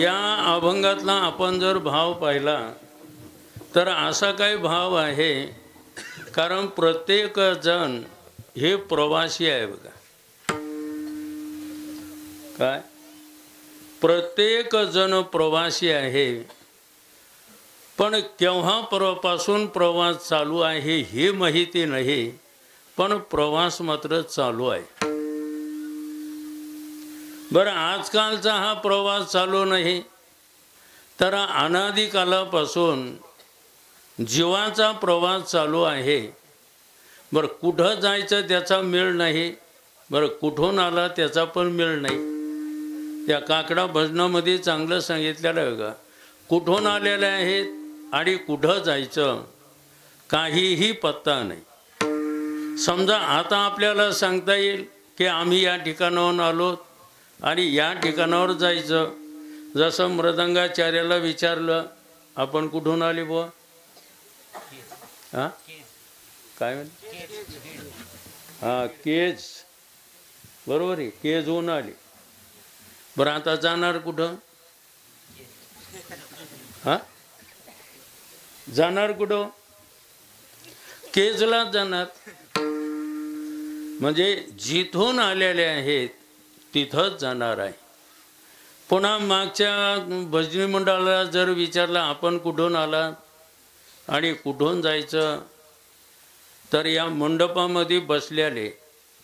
या अभंगातला आपण जर भाव पाहिला तर असा काही भाव आहे, कारण प्रत्येक जण हे प्रवासी आहे बघा. काय प्रत्येक जण प्रवासी आहे, पण केव्हापासून प्रवास चालू आहे हे माहिती नाही, पण प्रवास मात्र चालू आहे. बरं, आजकालचा हा प्रवास चालू नाही, तर अनादी कालापासून जीवाचा प्रवास चालू आहे. बरं, कुठं जायचं त्याचा मेळ नाही, बरं कुठून आला त्याचा पण मेळ नाही. त्या काकडा भजनामध्ये चांगलं सांगितलेलं आहे का, कुठून आलेले आहेत आणि कुठं जायचं काहीही पत्ता नाही. समजा आता आपल्याला सांगता येईल की आम्ही या ठिकाणाहून आलो आणि या ठिकाणावर जायचं. जसं मृदंगाचार्याला विचारलं, आपण कुठून आले बुवा? हां काय म्हणते? हां, केज. बरोबर आहे, केजहून आले. बरं, आता जाणार कुठं? हां, जाणार कुठं? केजला जाणार. म्हणजे जिथून आलेले आहेत तिथंच जाणार आहे. पुन्हा मागच्या भजनी मंडळाला जर विचारलं आपण कुठून आलात आणि कुठून जायचं, तर या मंडपामध्ये बसलेले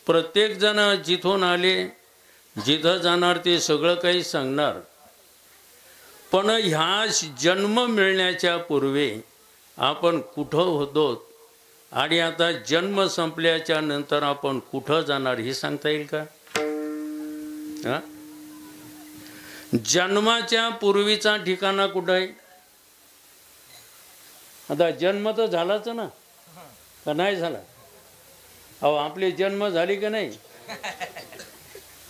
प्रत्येकजण जिथून आले जिथं जाणार ते सगळं काही सांगणार. पण ह्या जन्म मिळण्याच्या पूर्वी आपण कुठं होतो आणि आता जन्म संपल्याच्या नंतर आपण कुठं जाणार हे सांगता येईल का? हां, जन्माच्या पूर्वीचा ठिकाणा कुठं आहे? आता जन्म तर झालाच ना, का नाही झाला? अहो, आपले जन्म झाले का नाही?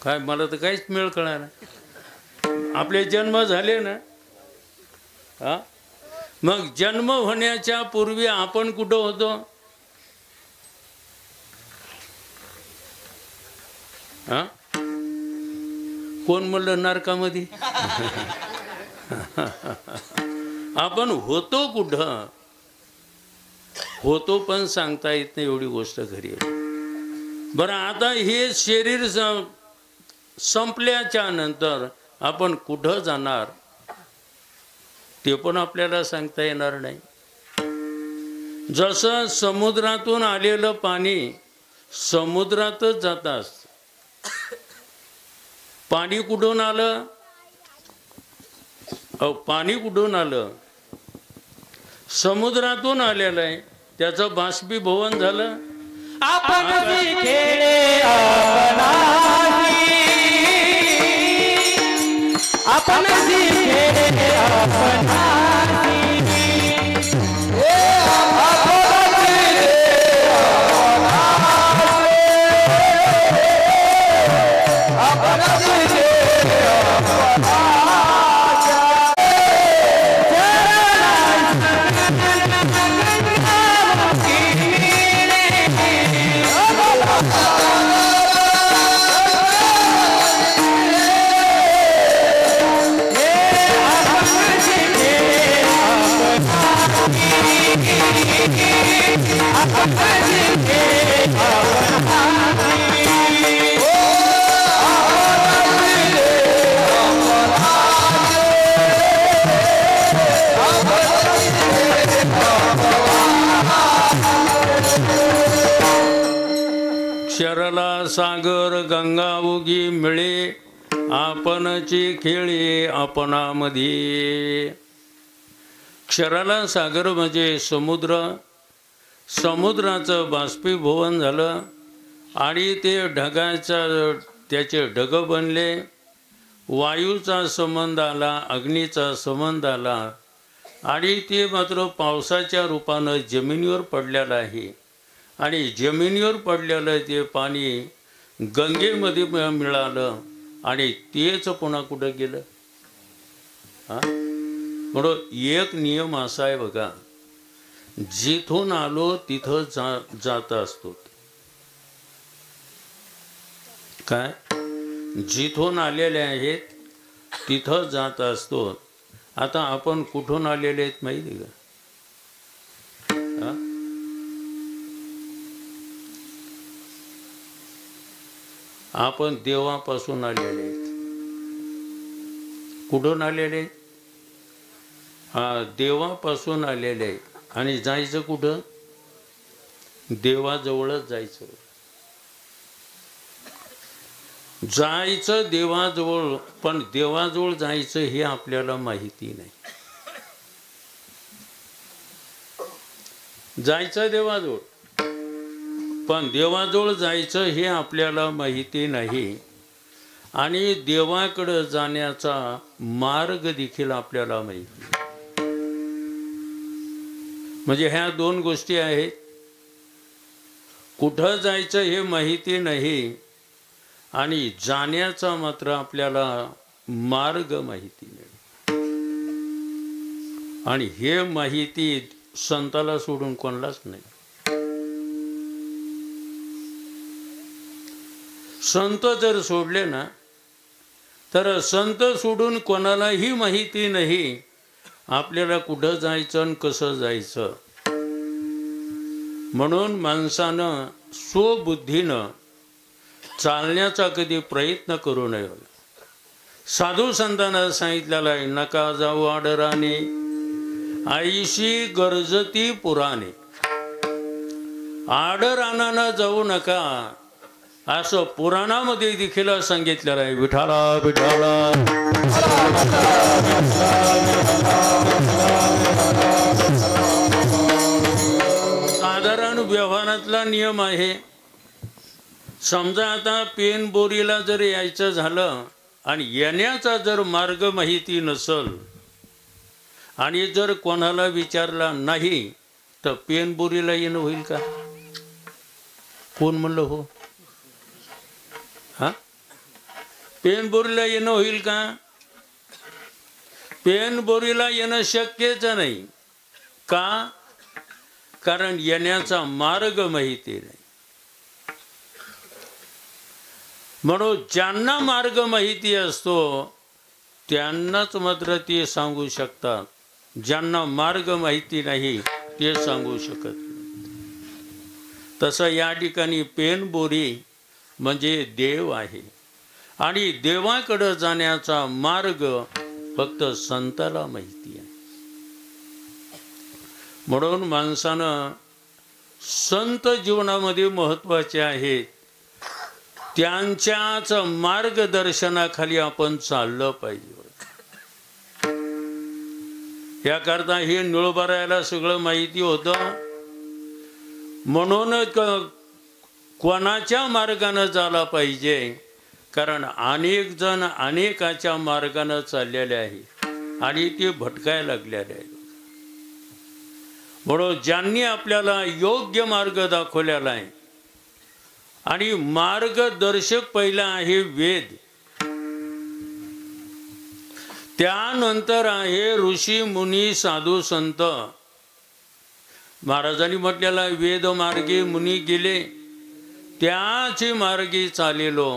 काय, मला तर काहीच मेळ कळणार नाही. आपले जन्म झाले ना. हां, मग जन्म होण्याच्या पूर्वी आपण कुठं होतो? हां, कोण म्हणलं नरकामध्ये? आपण होतो कुठं होतो पण सांगता येत नाही, एवढी गोष्ट खरी आहे. बरं, आता हे शरीर संपल्याच्या नंतर आपण कुठं जाणार ते पण आपल्याला सांगता येणार नाही. जसं समुद्रातून आलेलं पाणी समुद्रातच जात असतं. पाणी कुठून आलं? पाणी कुठून आलं? समुद्रातून आलेलं आहे, त्याचं बाष्पीभवन झालं. आपण खेळे आपण खेळे क्षरला सागर गंगा उगी मिळे, आपणची खेळी आपणामध्ये. क्षराला सागर म्हणजे समुद्र, समुद्राचं बाष्पीभवन झालं आणि ते ढगाचं त्याचे ढग बनले. वायूचा संबंध आला, अग्नीचा संबंध आला आणि ते मात्र पावसाच्या रूपानं जमिनीवर पडलेलं आहे. आणि जमिनीवर पडलेलं ते पाणी गंगेमध्ये मिळालं आणि तेच पुन्हा कुठं गेलं? हां, म्हणून एक नियम असा आहे बघा, जिथून आलो तिथं जात असतो. काय, जिथून आलेले आहेत तिथं जात असतो. आता आपण कुठून आलेले आहेत माहिती का? हा? आपण देवापासून आलेले आहेत. कुठून आलेले? हा, देवापासून आलेले आहेत. आणि जायचं कुठं? देवाजवळच जायचं. जायचं देवाजवळ, पण देवाजवळ जायचं हे आपल्याला माहिती नाही. जायचं देवाजवळ, पण देवाजवळ जायचं हे आपल्याला माहिती नाही. आणि देवाकडं जाण्याचा मार्ग देखील आपल्याला माहिती नाही. म्हणजे ह्या दोन गोष्टी आहेत. कुठं जायचं हे माहिती नाही आणि जाण्याचा मात्र आपल्याला मार्ग माहिती नाही. आणि हे माहिती संताला सोडून कोणालाच नाही. संत जर सोडले ना, तर संत सोडून कोणालाही माहिती नाही आपल्याला कुठं जायचं आणि कसं जायचं. म्हणून माणसानं स्वबुद्धीनं चालण्याचा कधी प्रयत्न करू नये. साधू संतांना सांगितलेलं आहे, नका जाऊ आडराने आईशी गरजती पुराणे. आडरानानं जाऊ नका असं पुराणामध्ये देखील सांगितलेलं आहे. विठाला विठाला साधारण व्यवहारातला नियम आहे. समजा आता पेनबोरीला जर यायचं झालं आणि येण्याचा जर मार्ग माहिती नसल आणि जर कोणाला विचारला नाही तर पेनबोरीला येणं होईल का? कोण म्हणलं हो? हा, पेनबोरीला येणं होईल का? पेनबोरीला येणं शक्यच नाही. का? कारण येण्याचा मार्ग माहिती नाही. म्हणून ज्यांना मार्ग माहिती असतो त्यांनाच मात्र ते सांगू शकतात. ज्यांना मार्ग माहिती नाही ते सांगू शकत नाही. तसं या ठिकाणी पेनबोरी म्हणजे देव आहे. आणि देवाकडं जाण्याचा मार्ग फक्त संताला माहिती आहे. म्हणून माणसानं संत जीवनामध्ये महत्त्वाचे आहेत. त्यांच्याच मार्गदर्शनाखाली आपण चाललं पाहिजे. याकरता हे निळोबारायला सगळं माहिती होतं. म्हणून कोणाच्या मार्गानं झाला पाहिजे, कारण अनेक जण अनेकाच्या मार्गानं चाललेले आहेत आणि ते भटकायला लागलेले आहेत. म्हणून ज्यांनी आपल्याला योग्य मार्ग दाखवलेला आहे आणि मार्गदर्शक पहिला आहे वेद, त्यानंतर आहे ऋषी मुनी साधू संत. महाराजांनी म्हटलेला वेद मार्गे मुनी गेले त्याची मार्गी चालेलो,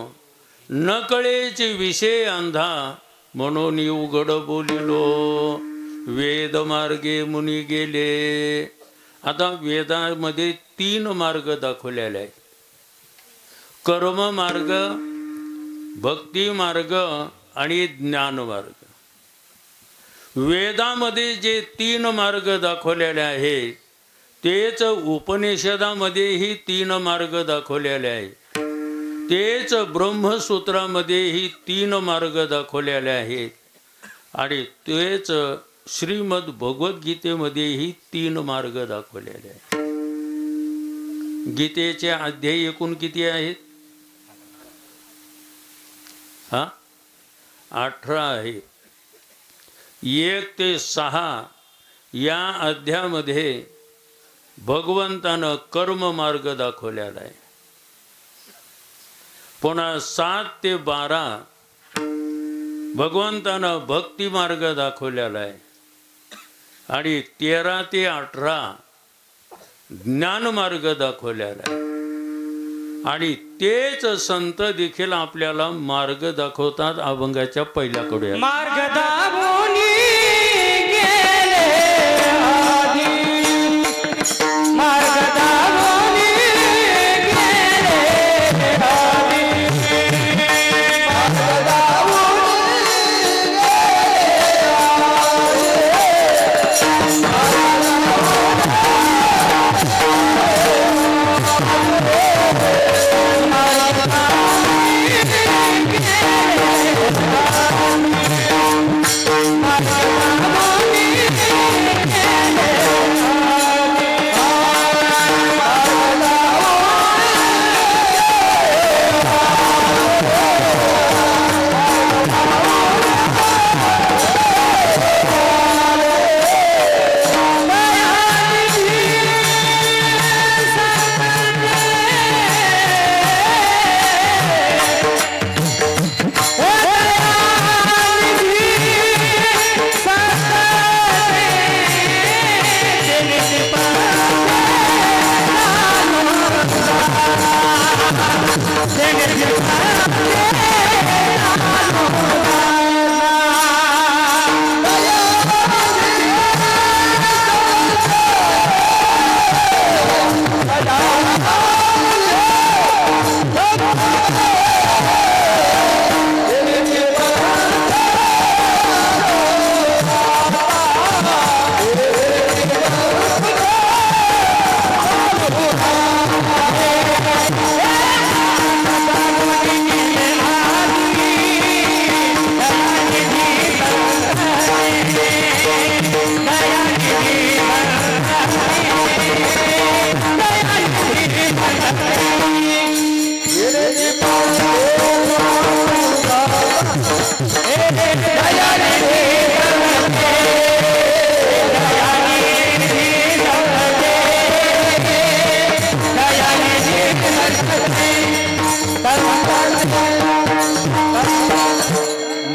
न कळेचे विषय अंधा म्हणून उघड बोलिलो. वेद मार्गे मुनी गेले. आता वेदामध्ये 3 मार्ग दाखवलेले आहेत. कर्म मार्ग, भक्ती मार्ग आणि ज्ञान मार्ग. वेदामध्ये जे 3 मार्ग दाखवलेले आहेत तेच उपनिषदामध्येही 3 मार्ग दाखवलेले आहेत. तेच ब्रह्मसूत्रामध्येही 3 मार्ग दाखवलेले आहेत. आणि तेच श्रीमद भगवद्गीतेमध्येही 3 मार्ग दाखवलेले आहेत. गीतेचे अध्याय एकूण किती आहेत? 18 आहे. 1 ते 6 या अध्यायामध्ये भगवंतानं कर्म मार्ग दाखवलेला आहे. पुन्हा 7 ते 12 भगवंतानं भक्ती मार्ग दाखवलेला आहे. आणि 13 ते 18 ज्ञान मार्ग दाखवलेला आहे. आणि तेच संत देखील आपल्याला मार्ग दाखवतात. अभंगाच्या पहिल्या कडूया मार्ग दाबून गेले आधी, मार्ग दाबून गेले आधी, मार्ग दाबून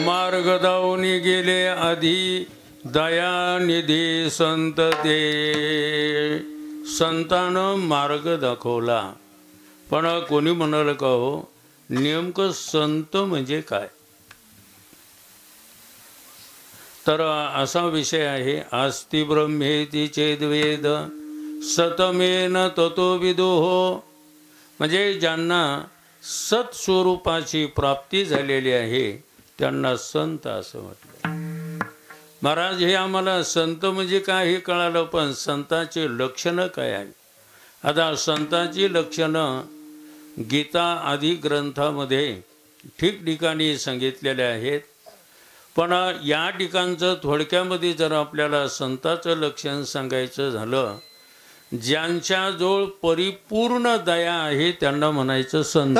मार्ग दावनी गेले आधी दयानिधी संत ते. संतानं मार्ग दाखवला. पण कोणी म्हणाल का हो नेमकं संत म्हणजे काय? तर असा विषय आहे. अस्ति ब्रह्मेति चेद्वेद सतमेन ततो विदुहो. म्हणजे ज्यांना सत्स्वरूपाची प्राप्ती झालेली आहे त्यांना संत असं म्हटलं. महाराज हे आम्हाला संत म्हणजे काय हे कळालं, पण संतांची लक्षणं काय आहे? आता संतांची लक्षणं गीता आदी ग्रंथामध्ये ठिकठिकाणी सांगितलेले आहेत. पण या ठिकाणचं थोडक्यामध्ये जर आपल्याला संताचं लक्षण सांगायचं झालं, ज्यांच्याजवळ परिपूर्ण दया आहे त्यांना म्हणायचं संत.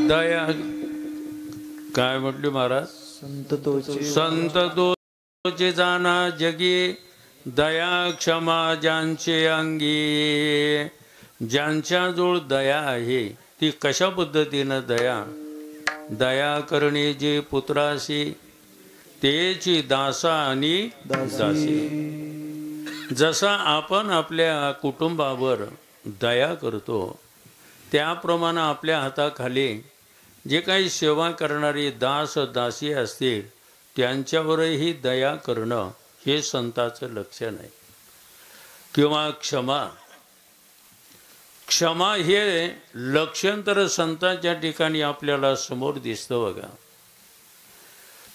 दया काय म्हटली महाराज? संत तोचे जाना जगी दया क्षमा ज्यांचे अंगी. ज्यांच्याजवळ दया आहे ती कशा पद्धतीनं दया? दया करणे जे पुत्रासी तेची दासा आणि दासी. जसा आपण आपल्या कुटुंबावर दया करतो त्याप्रमाणे आपल्या हाताखाली जे काही सेवा करणारी दास दासी असतील त्यांच्यावरही दया करणं हे संताचं लक्षण आहे. किंवा क्षमा. क्षमा हे लक्षण तर संतांच्या ठिकाणी आपल्याला समोर दिसतं बघा.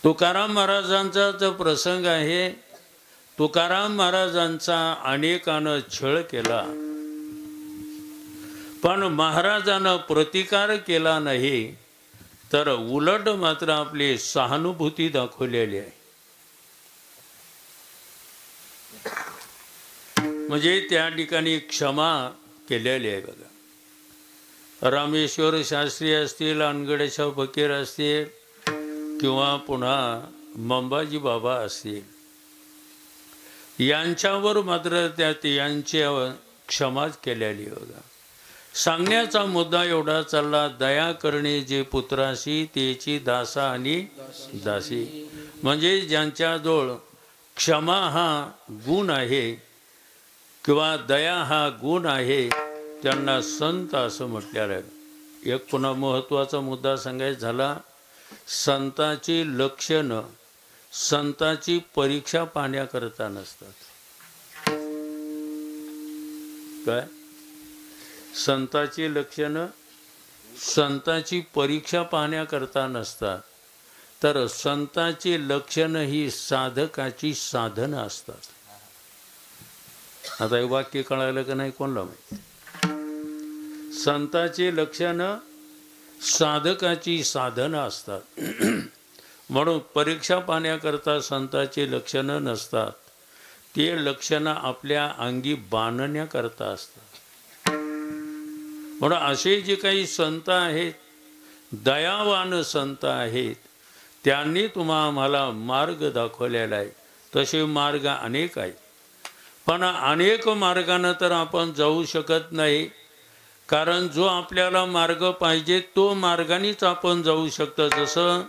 तुकाराम महाराजांचा जो प्रसंग आहे, तुकाराम महाराजांचा अनेकानं छळ केला, पण महाराजांना प्रतिकार केला नाही, तर उलट मात्र आपली सहानुभूती दाखवलेली आहे. म्हणजे त्या ठिकाणी क्षमा केलेली आहे. बघा, रामेश्वर शास्त्री असतील, अनगडेशाह फकीर असतील, किंवा पुन्हा मंबाजी बाबा असतील, यांच्यावर मात्र त्यात यांच्यावर क्षमाच केलेली. बघा, सांगण्याचा मुद्दा एवढा चालला, दया करणे जे पुत्राशी त्याची दासा आणि दासी. म्हणजे ज्यांच्याजवळ क्षमा हा गुण आहे किंवा दया हा गुण आहे, त्यांना संत असं म्हटलेलं आहे. एक पुन्हा महत्त्वाचा मुद्दा सांगायचा झाला, संतांची लक्षणं संतांची परीक्षा पाहण्याकरता नसतात. काय? संतांची लक्षणं संतांची परीक्षा पाहण्याकरता नसतात, तर संतांची लक्षणं ही साधकाची साधनं असतात. आता हे वाक्य कळायला का नाही कोणला माहिती? संतांची लक्षणं साधकाची साधनं असतात. म्हणून परीक्षा पाहण्याकरता संतांची लक्षणं नसतात, ते लक्षणं आपल्या अंगी बांधण्याकरता असतात. म्हणून असे जे काही संत आहेत, दयावान संत आहेत, त्यांनी आम्हाला मार्ग दाखवलेला आहे. तसे मार्ग अनेक आहेत, पण अनेक मार्गानं तर आपण जाऊ शकत नाही. कारण जो आपल्याला मार्ग पाहिजे तो मार्गानेच आपण जाऊ शकतो. जसं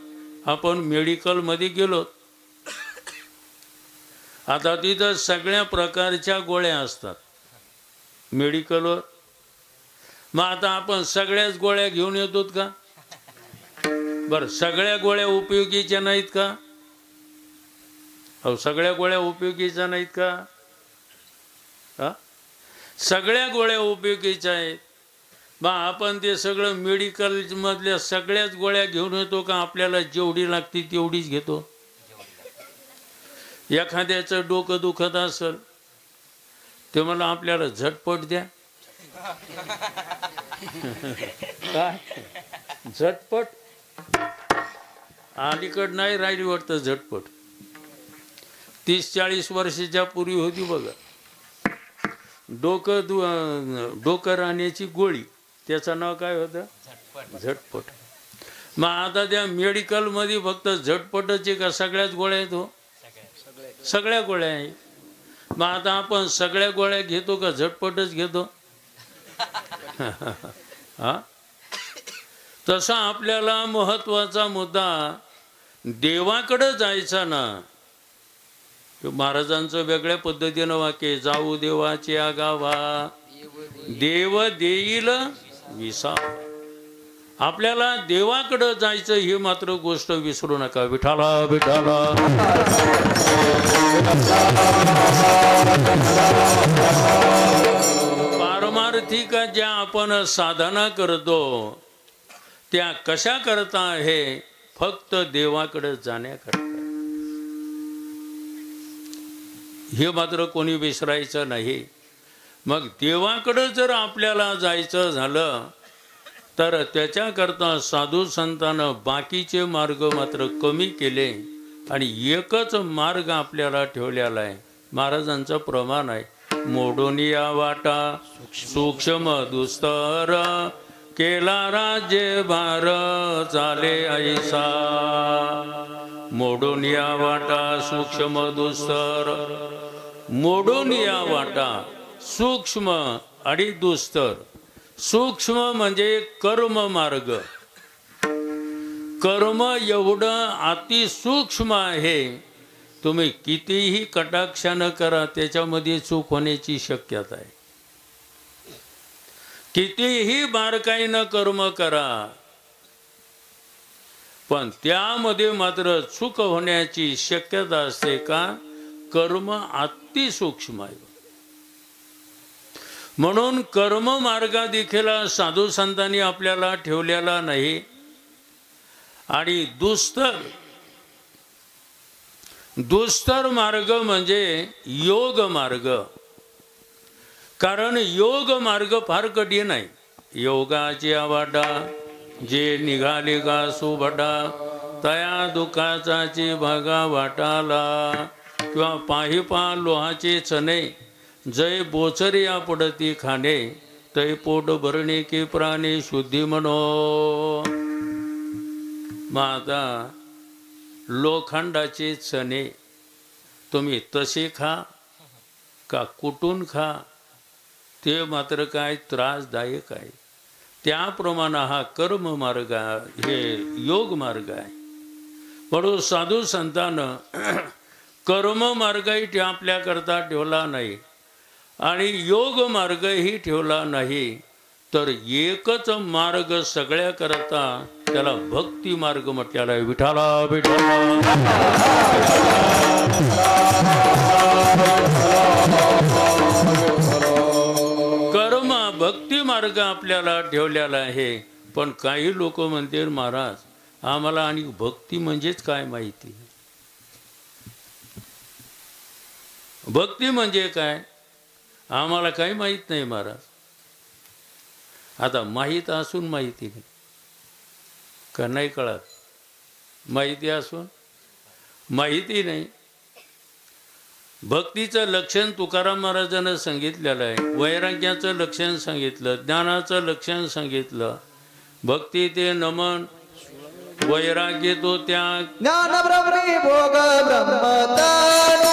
आपण मेडिकलमध्ये गेलो, आता तिथं सगळ्या प्रकारच्या गोळ्या असतात मेडिकलवर. मग आता आपण सगळ्याच गोळ्या घेऊन येतो का? बरं, सगळ्या गोळ्या उपयोगीच्या नाहीत का? हो, सगळ्या गोळ्या उपयोगीच्या नाहीत का? हा, सगळ्या गोळ्या उपयोगीच्या आहेत. मग आपण ते सगळं मेडिकलमधल्या सगळ्याच गोळ्या घेऊन येतो का? आपल्याला जेवढी लागते तेवढीच घेतो. एखाद्याचं डोकं दुखत असेल ते मला आपल्याला झटपट द्या. काय झटपट? अलीकड नाही राहिली वाटतं झटपट. 30-40 वर्षाच्या पूर्वी होती बघा, डोकं राहण्याची गोळी, त्याचं नाव काय होतं? झटपट. मग आता त्या मेडिकलमध्ये फक्त झटपटच आहे का सगळ्याच गोळ्या आहेत? हो, सगळ्या गोळ्या आहे. मग आता आपण सगळ्या गोळ्या घेतो का झटपटच घेतो? हा, तसा आपल्याला महत्वाचा मुद्दा देवाकडे जायचा ना. महाराजांचं वेगळ्या पद्धतीनं वाक्य, जाऊ देवाच्या गावा देव देईल विसावा. आपल्याला देवाकडे जायचं ही मात्र गोष्ट विसरू नका. विठाला विठाला पारमार्थिक ज्या आपण साधना करतो त्या कशा करता आहे? फक्त देवाकडे जाण्याकरता. हे मात्र कोणी विसरायचं नाही. मग देवाकडे जर आपल्याला जायचं झालं तर त्याच्याकरता साधू संतांनं बाकीचे मार्ग मात्र कमी केले आणि एकच मार्ग आपल्याला ठेवलेला आहे. महाराजांचं प्रमाण आहे, मोडून या वाटा सूक्ष्म दुस्तर केला राज्य भार चाले ऐसा. मोडून या वाटा सूक्ष्म दुस्तर, मोडून या वाटा सूक्ष्म आणि दुस्तर. सूक्ष्म म्हणजे कर्म मार्ग. कर्म एवढं अतिसूक्ष्म आहे, तुम्ही कितीही कटाक्षानं करा त्याच्यामध्ये चूक होण्याची शक्यता आहे. कितीही बारकाईनं कर्म करा पण त्यामध्ये मात्र चूक होण्याची शक्यता असते. का? कर्म अतिसूक्ष्म आहे. म्हणून कर्म मार्गा देखील साधू संतांनी आपल्याला ठेवलेला नाही. आणि दुस्तर दुस्तर मार्ग म्हणजे योग मार्ग. कारण योग मार्ग फार कठीण आहे. योगाची वाटा जे निघाले का सुभटा, तया दुखाचाची भागा वाटाला. किंवा पाही पा लोहाचे चणे, जय बोचरिया पडती खाणे, तै पोट भरणे की प्राणी शुद्धी म्हणो. मग आता लोखंडाचे चणे तुम्ही तसे खा का कुटून खा, ते मात्र काय त्रासदायक आहे. त्याप्रमाणे हा कर्म मार्ग हे योग मार्ग आहे. म्हणून साधू संतानं कर्म मार्गही आपल्याकरता ठेवला नाही आणि योग मार्गही ठेवला नाही, तर एकच मार्ग सगळ्याकरता, त्याला भक्ती मार्ग म्हटलेला आहे. विठाला विठाला कर्म भक्ती मार्ग आपल्याला ठेवलेला आहे. पण काही लोक म्हणते महाराज आम्हाला आणि भक्ती म्हणजेच काय माहिती, भक्ती म्हणजे काय आम्हाला काही माहीत नाही महाराज. आता माहीत असून माहिती नाही का नाही कळत, माहिती असून माहिती नाही. भक्तीचं लक्षण तुकाराम महाराजांना सांगितलेलं आहे. वैराग्याचं लक्षण सांगितलं, ज्ञानाचं लक्षण सांगितलं. भक्ती ते नमन, वैराग्य तो त्याग, ज्ञान ब्रह्मी भोग ब्रह्मदान,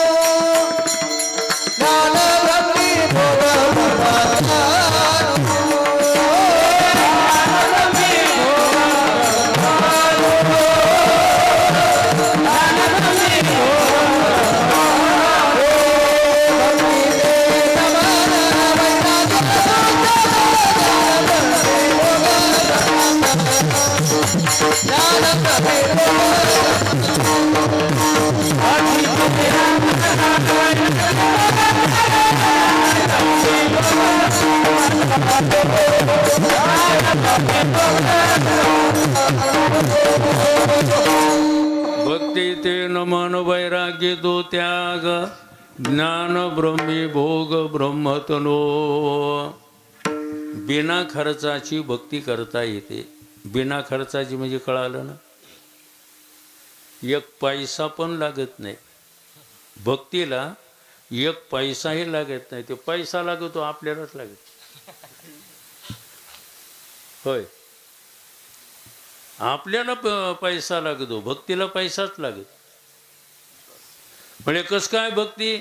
ज्ञान ब्रह्मी भोग ब्रह्मदान. भक्ती ते नमन, वैराग्य तो त्याग, ज्ञान ब्रह्मी भोग ब्रह्मतनो. बिना खर्चाची भक्ती करता येते. बिना खर्चाची म्हणजे कळालं ना, एक पैसा पण लागत नाही भक्तीला, एक पैसाही लागत नाही. ते पैसा लागतो आपल्यालाच लागत. होय, आपल्याला पैसा लागतो, भक्तीला पैसाच लागत. म्हणजे कस काय भक्ती,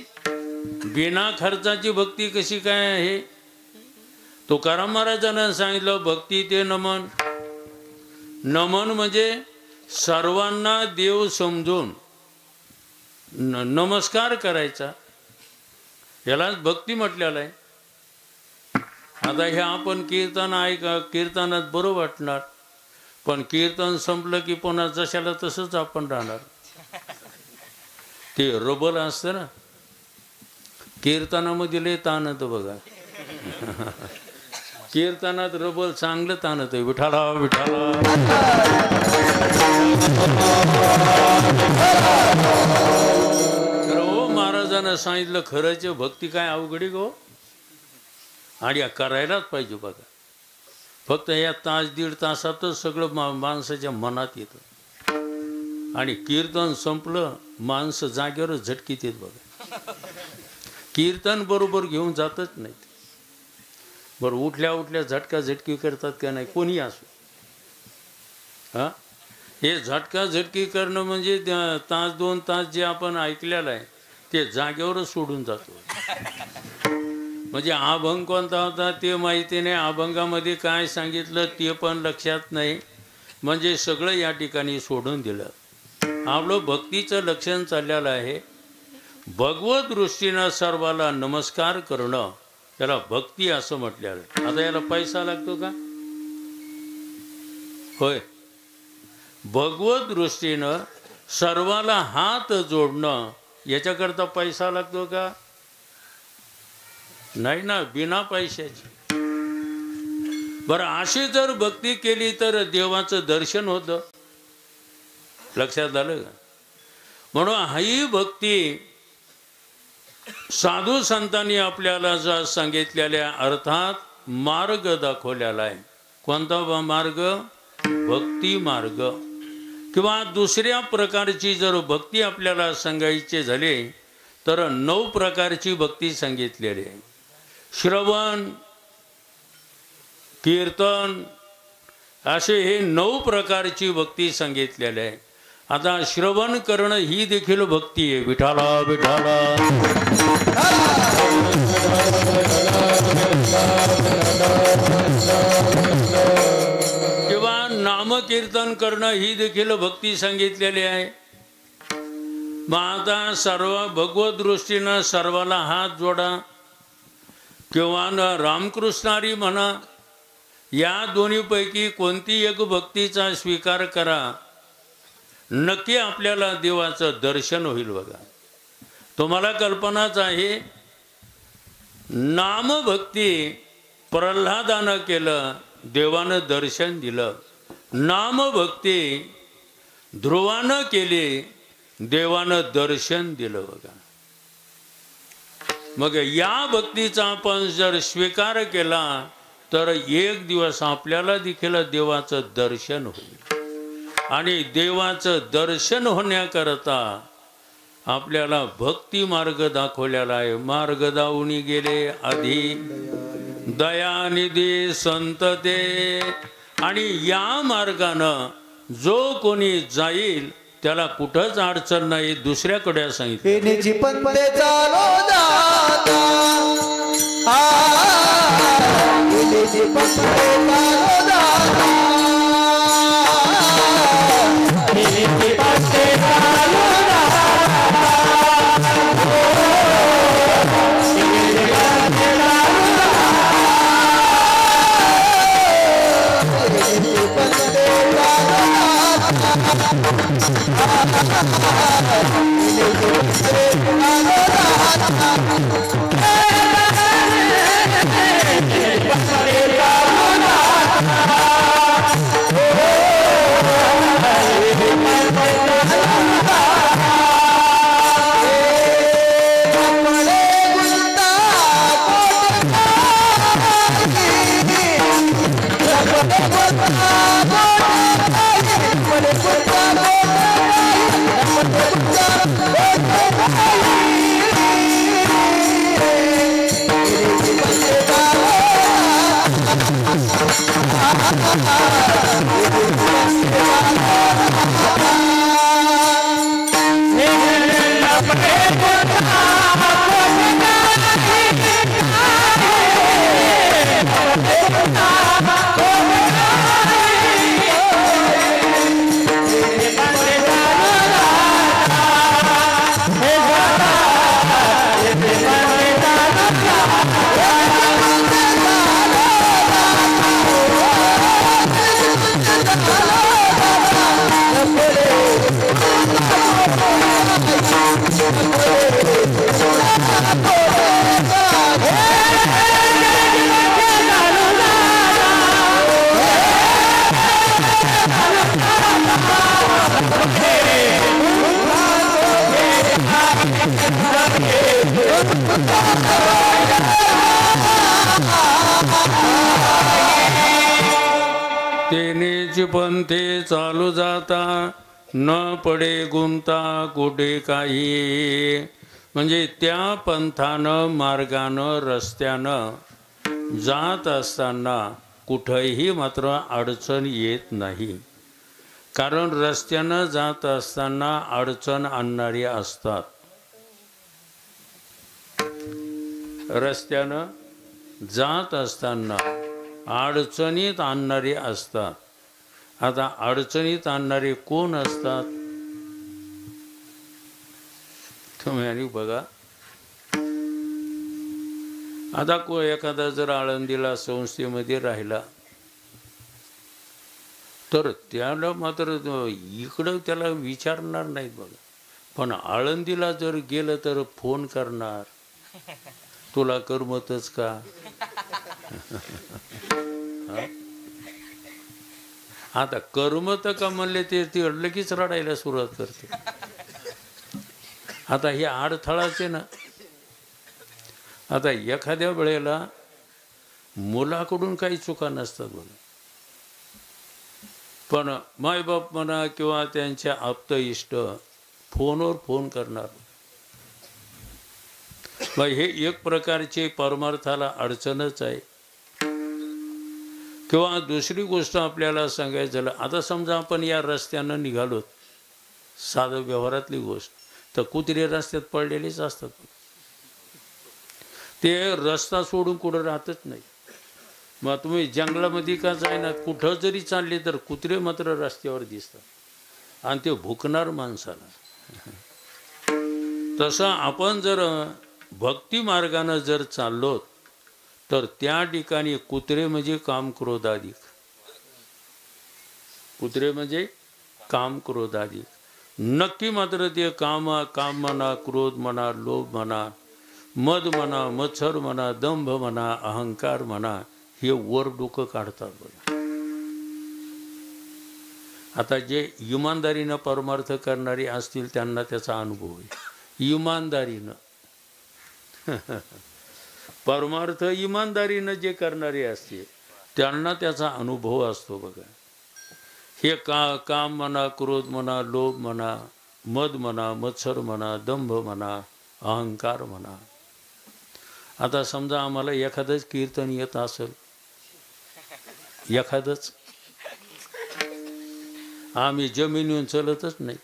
बिना खर्चाची भक्ती कशी काय आहे. तुकाराम महाराजांना सांगितलं भक्ती ते नमन. नमन म्हणजे सर्वांना देव समजून नमस्कार करायचा, यालाच भक्ती म्हटलेलं आहे. आता हे आपण कीर्तन ऐका, कीर्तनात बरं वाटणार, पण कीर्तन संपलं की पुन्हा जशाला तसंच आपण राहणार. ते रबल असतं ना कीर्तनामध्ये, लय ताणत बघा. कीर्तनात रबल चांगलं ताणत आहे. विठाला विठाला हो. महाराजांना सांगितलं खरंच भक्ती काय अवघडी गो, आणि करायलाच पाहिजे बघा. फक्त या तास दीड तासातच सगळं माणसाच्या मनात येतं. आणि कीर्तन संपलं माणसं जागेवरच झटकीत येत बघा. कीर्तन बरोबर घेऊन जातच नाहीत. बरं उठल्या उठल्या झटका झटकी करतात का नाही, कोणी असो. हां, हे झटका झटकी करणं म्हणजे तास दोन तास जे आपण ऐकलेलं आहे ते जागेवरच सोडून जातो. म्हणजे अभंग कोणता होता ते माहिती नाही, अभंगामध्ये काय सांगितलं ते पण लक्षात नाही. म्हणजे सगळं या ठिकाणी सोडून दिलं. आपलं भक्तीचं लक्षण चाललेलं आहे. भगवत दृष्टीनं सर्वाला नमस्कार करणं, त्याला भक्ती असं म्हटलेलं आहे. आता याला पैसा लागतो का, होय. भगवत दृष्टीनं सर्वाला हात जोडणं, याच्याकरता पैसा लागतो का, नाही ना, बिना पैशाची. बरं अशी जर भक्ती केली तर देवाचं दर्शन होतं. लक्षात आलं का. म्हणून ही भक्ती साधू संतांनी आपल्याला जर सांगितलेल्या अर्थात मार्ग दाखवलेला आहे. कोणता मार्ग? भक्ती मार्ग. किंवा दुसऱ्या प्रकारची जर भक्ती आपल्याला सांगायची झाली तर 9 प्रकारची भक्ती सांगितलेली आहे. श्रवण, कीर्तन असे हे 9 प्रकारची भक्ती सांगितलेली आहे. आता श्रवण करणं ही देखील भक्ती आहे. विठाला विठाला किंवा नामकीर्तन करणं ही देखील भक्ती सांगितलेली आहे. मग आता सर्व भगवत दृष्टीनं सर्वाला हात जोडा किंवा रामकृष्णारी म्हणा, या दोन्हीपैकी कोणती एक भक्तीचा स्वीकार करा, नक्की आपल्याला देवाचं दर्शन होईल. बघा, तुम्हाला कल्पनाच आहे, नामभक्ती प्रल्हादानं केलं, देवानं दर्शन दिलं. नामभक्ती ध्रुवानं केली, देवानं दर्शन दिलं. बघा, मग या भक्तीचा आपण जर स्वीकार केला तर एक दिवस आपल्याला देखील देवाचं दर्शन होईल. आणि देवाचं दर्शन होण्याकरता आपल्याला भक्ती मार्ग दाखवलेला आहे. मार्ग दावून गेले आधी दयानिधी संत ते, आणि या मार्गानं जो कोणी जाईल त्याला कुठंच अडचण नाही. दुसऱ्याकडे सांगितलं पंथे चालो जाता, पंथे चालो जाता, पंथे चालो तेनेची पंथे चालू जाता, न पडे गुंता कुठे काही. म्हणजे त्या पंथानं मार्गानं रस्त्यानं जात असताना कुठंही मात्र अडचण येत नाही. कारण रस्त्यानं जात असताना अडचण आणणारी असतात. रस्त्यानं जात असताना अडचणीत आणणारे असतात. आता अडचणीत आणणारे कोण असतात तुम्ही आणि बघा. आता एखादा जर आळंदीला संस्थेमध्ये राहिला तर त्याला मात्र इकडं त्याला विचारणार नाहीत बघा. पण आळंदीला जर गेलं तर फोन करणार, तुला करमतच का. आता करमत का म्हणले ते लगेच रडायला सुरुवात करते. आता हे अडथळाचे ना. आता एखाद्या वेळेला मुलाकडून काही चुका नसतात बघा, पण मायबाप म्हणा किंवा त्यांच्या आप्त इष्ट फोनवर फोन करणार, मग हे एक प्रकारचे परमार्थाला अडचणच आहे. किंवा दुसरी गोष्ट आपल्याला सांगायचं झालं, आता समजा आपण या रस्त्यानं निघालोत, साधं व्यवहारातली गोष्ट, तर कुत्रे रस्त्यात पडलेलेच असतात. ते रस्ता सोडून कुठं राहतच नाही. मग तुम्ही जंगलामध्ये का जायना, कुठं जरी चालले तर कुत्रे मात्र रस्त्यावर दिसतात आणि ते भुकणार माणसाला. तसं आपण जर भक्ती मार्गानं जर चाललो तर त्या ठिकाणी कुत्रे म्हणजे काम क्रोधाधिक, कुत्रे म्हणजे काम क्रोधाधिक. नक्की मात्र ते काम म्हणा, क्रोध म्हणा, लोभ म्हणा, मद म्हणा, मत्सर म्हणा, दंभ म्हणा, अहंकार म्हणा, हे वर डोकं काढतात बघा. आता जे इमानदारीनं परमार्थ करणारे असतील त्यांना त्याचा अनुभव आहे. इमानदारीनं परमार्थ इमानदारीनं जे करणारे असते त्यांना त्याचा अनुभव असतो बघा. हे काम म्हणा, क्रोध म्हणा, लोभ म्हणा, मद म्हणा, मत्सर म्हणा, दंभ म्हणा, अहंकार म्हणा. आता समजा आम्हाला एखादंच कीर्तन येत असेल, एखादंच, आम्ही जमिनीवर चलतच नाही.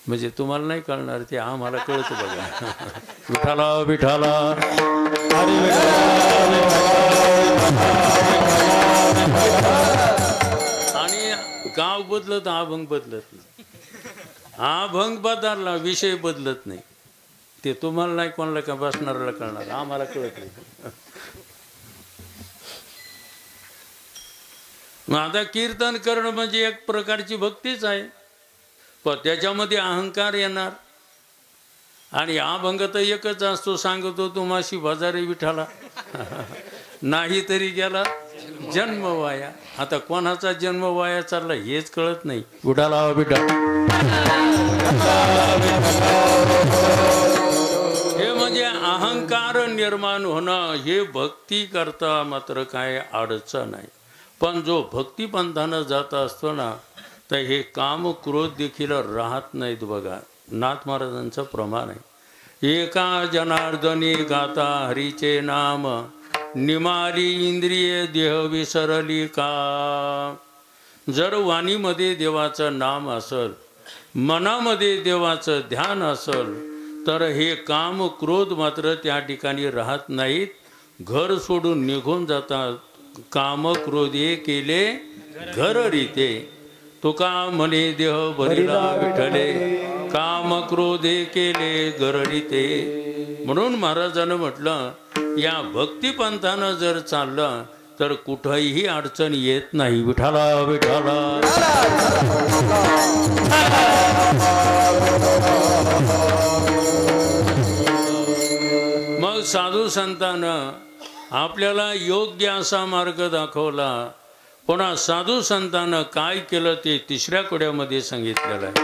म्हणजे तुम्हाला नाही कळणार, ते आम्हाला कळतं बघा. विठाला विठाला आणि गाव बदलत, अभंग बदलत नाही. अभंग बदलला, विषय बदलत नाही. ते तुम्हाला नाही कोणाला का बसणाऱ्याला कळणार, आम्हाला कळत नाही. मग आता कीर्तन करणं म्हणजे एक प्रकारची भक्तीच आहे, पण त्याच्यामध्ये अहंकार येणार. आणि अभंग तर एकच असतो, सांगतो तुम्हाशी बाजारी विठाला, नाही तरी गेला जन्म वाया. आता कोणाचा जन्म वाया चालला हेच कळत नाही. विठाला विठा, हे म्हणजे अहंकार निर्माण होणं, हे भक्ती करता मात्र काय अडचण आहे. पण जो भक्तिपंथानं जात असतो ना, तर हे काम क्रोध देखील राहत नाहीत बघा. नाथ महाराजांचं प्रमाण आहे. एका जनार्दनी गाता हरीचे नाम, निमाली इंद्रिये देह विसरली का. जर वाणीमध्ये देवाचं नाम असेल, मनामध्ये देवाचं ध्यान असेल, तर हे काम क्रोध मात्र त्या ठिकाणी राहत नाहीत, घर सोडून निघून जातात. काम क्रोधे केले घर रीते, तुका म्हणे देह भरिला विठले, काम क्रोधे केले घर रीते. म्हणून महाराजानं म्हटलं, या भक्तिपंथानं जर चाललं तर कुठंही अडचण येत नाही. विठाला विठाला. मग साधू संतानं आपल्याला योग्य असा मार्ग दाखवला. पुन्हा साधू संतानं काय केलं ते तिसऱ्या कोड्यामध्ये सांगितलेलं आहे.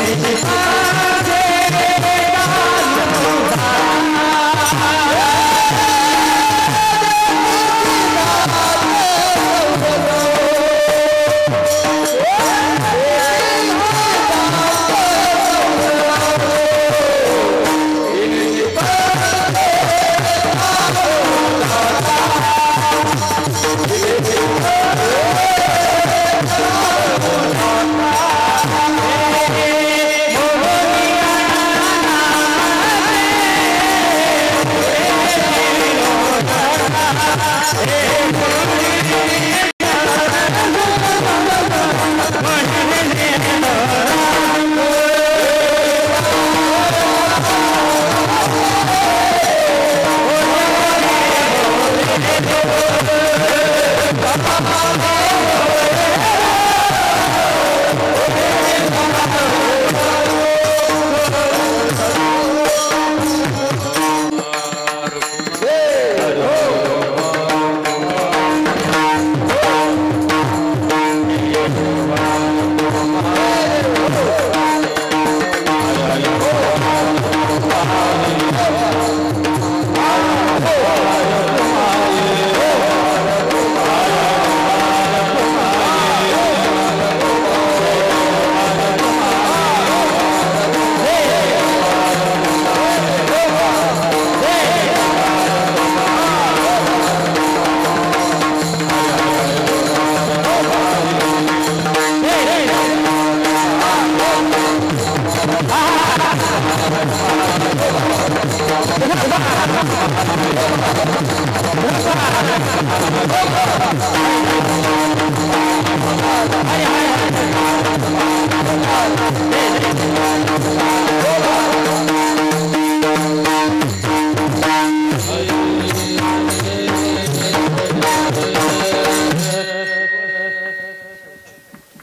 Thank you.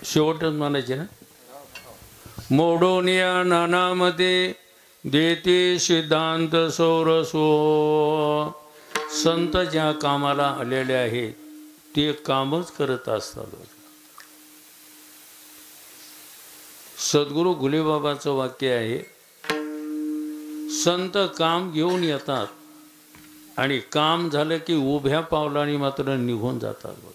शेवटच म्हणायचे ना, मोडून या नानामध्ये देते सिद्धांत सौरसो. संत ज्या कामाला आलेले आहेत ते कामच करत असतात. सद्गुरू घुलेबाबाचं वाक्य आहे, संत काम घेऊन येतात आणि काम झालं की उभ्या पावलाने मात्र निघून जातात. बघा,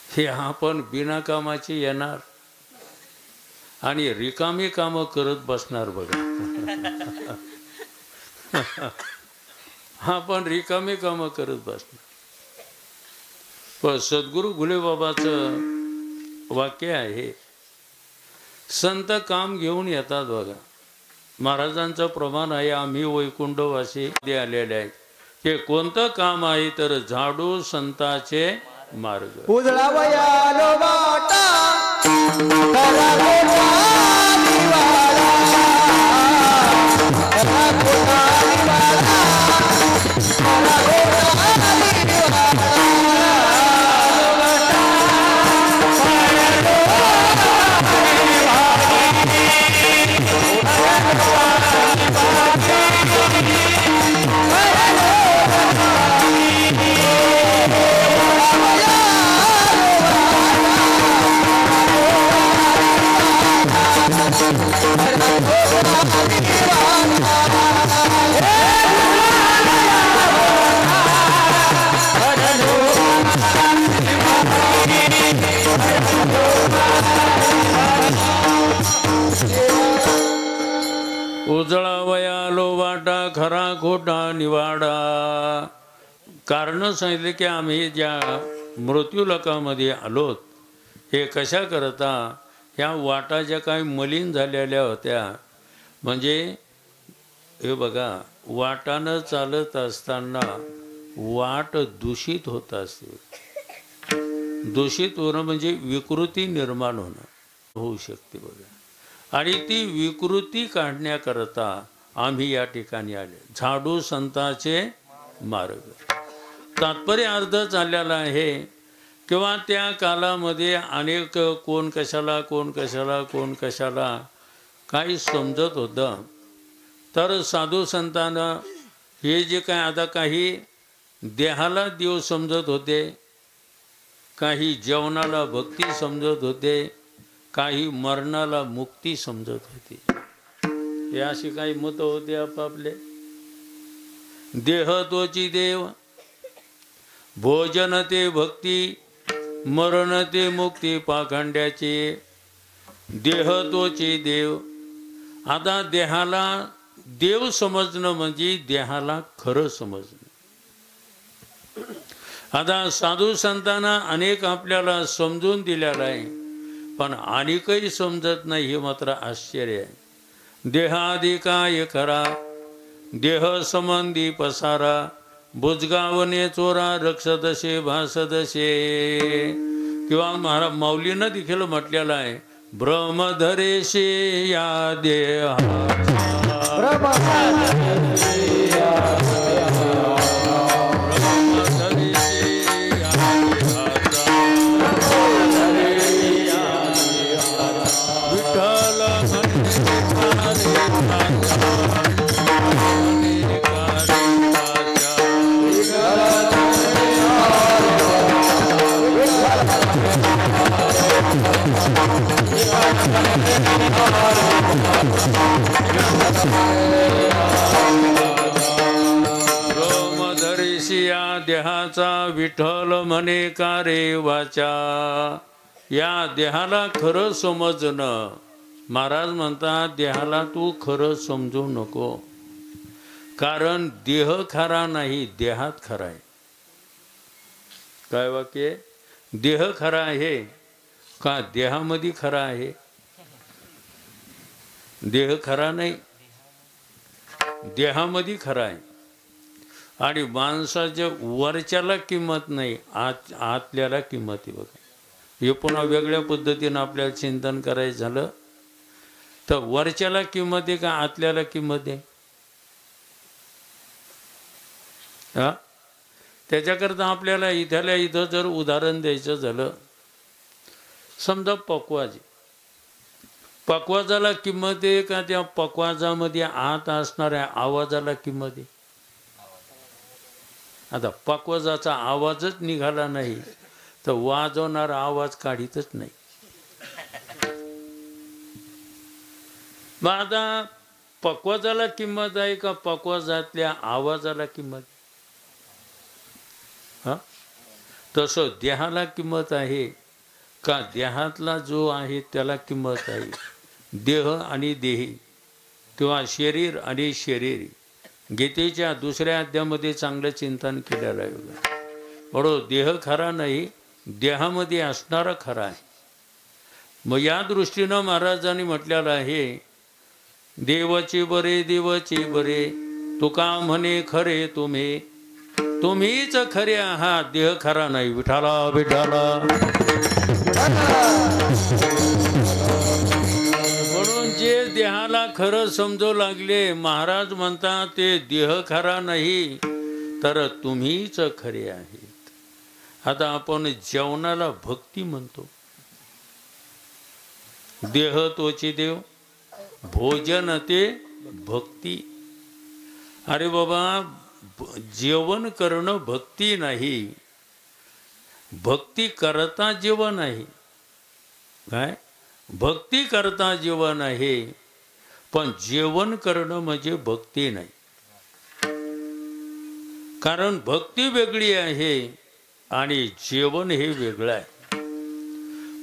हे आपण बिना कामाचे येणार आणि रिकामी कामं करत बसणार. बघा, आपण रिकामी कामं करत बसणार. पण सद्गुरू घुलेबाबाचं वाक्य आहे, संत काम घेऊन येतात. बघा, महाराजांचं प्रमाण आहे, आम्ही वैकुंठवासी आलेले आहेत. ते कोणतं काम आहे तर झाडू संताचे मार्ग. उजळावयालो वाटा खरा खोटा निवाडा, खरा खोटा निवाडा, खरा खोटा निवाडा. उजळावयालो वाटा खरा खोटा निवाडा. कारण सांगितले की आम्ही ज्या मृत्यूलोकामध्ये आलोत हे कशा करता, ह्या वाटा ज्या काही मलिन झालेल्या होत्या, म्हणजे हे बघा, वाटानं चालत असताना वाट दूषित होत असते. दूषित होणं म्हणजे विकृती निर्माण होणं होऊ शकते. बघा, आणि ती विकृती काढण्याकरता आम्ही या ठिकाणी आले. झाडू संताचे मार्ग. तात्पर्य अर्थ चाललेला आहे किंवा त्या कालामध्ये अनेक कोण कशाला कोण कशाला कोण कशाला काही समजत होतं. तर साधू संतांना हे जे काय आता काही देहाला देव समजत होते, काही जेवणाला भक्ती समजत होते, काही मरणाला मुक्ती समजत होती. हे अशी काही मतं होते आपापले. देह तोची देव, भोजन ते भक्ती, मरण ते मुक्ती पाखंड्याचे. देह तोची देव. आता देहाला देव समजणं म्हणजे देहाला खरं समजणं. आता साधू संतांना अनेक आपल्याला समजून दिलेलं आहे, पण आणि काही समजत नाही, हे मात्र आश्चर्य आहे. देहादी काय खरा, देह संबंधी पसारा, बुजगावने चोरा रक्षदशे भासदशे. किंवा महाराज माऊलीनं देखील म्हटलेलं आहे, ब्रह्मधरेशे या देहा. ब्रह्मधरिसिया देहाचा विठ्ठल म्हणे का रे वाचा. या देहाला खरं समजणं. महाराज म्हणतात देहाला तू खरं समजू नको, कारण देह खरा नाही, देहात खरा आहे. काय वाक्य? देह खरा आहे का देहामध्ये खरा आहे? देह खरा नाही, देहामध्ये खरा आहे. आणि माणसाच्या वरच्याला किंमत नाही, आतल्याला किंमत आहे बघा. हे पुन्हा वेगळ्या पद्धतीनं आपल्याला चिंतन करायचं झालं तर वरच्याला किंमत आहे का आतल्याला किंमत आहे? हा, त्याच्याकरता आपल्याला इथल्या इथं जर उदाहरण द्यायचं झालं, समजा पकवाज, पकवाजाला किंमत आहे का त्या पकवाजामध्ये आत असणाऱ्या आवाजाला किंमत आहे? आता पकवाजाचा आवाजच निघाला नाही तर वाजवणारा आवाज काढीतच नाही. मग आता पकवाजाला किंमत आहे का पकवाजातल्या आवाजाला किंमत? हा, तसं देहाला किंमत आहे का देहातला जो आहे त्याला किंमत आहे? देह आणि देही किंवा शरीर आणि शरीर, गीतेच्या दुसऱ्या अध्यायामध्ये चांगलं चिंतन केलेलं आहे. बरोबर, देह खरा नाही, देहामध्ये असणारा खरा आहे. मग या दृष्टीनं महाराजांनी म्हटलेलं आहे, देवाचे बरे देवाचे बरे, तुका म्हणे खरे तुम्ही, तुम्हीच खरे आहात, देह खरा नाही. विठाला विठाला. म्हणून जे देहाला खरं समजू लागले, महाराज म्हणतात ते देह खरा नाही तर तुम्हीच खरे आहेत. आता आपण जेवणाला भक्ती म्हणतो, देह तोची देव, भोजन ते भक्ती. अरे बाबा, जेवण करणं भक्ती नाही, भक्ती करता जेवण आहे. काय भक्ती करता जेवण आहे, पण जेवण करणं म्हणजे भक्ती नाही. कारण भक्ती वेगळी आहे आणि जेवण हे वेगळं आहे.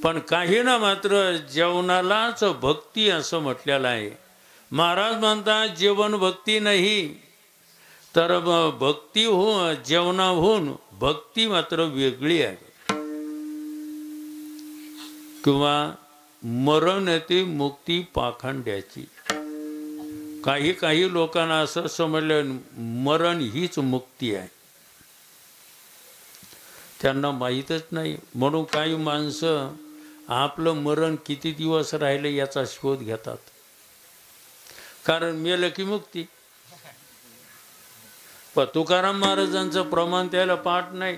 पण काही ना मात्र जेवणालाच भक्ती असं म्हटलेलं आहे. महाराज म्हणतात जेवण भक्ती नाही, तर भक्ती हो जेवणाहून भक्ती मात्र वेगळी आहे. किंवा मरण येते मुक्ती पाखंड्याची. काही काही लोकांना असं समजलं मरण हीच मुक्ती आहे, त्यांना माहीतच नाही. म्हणून काही माणसं आपलं मरण किती दिवस राहिले याचा शोध घेतात, कारण मेलं की मुक्ती. पण तुकाराम महाराजांचं प्रमाण त्याला पाठ नाही.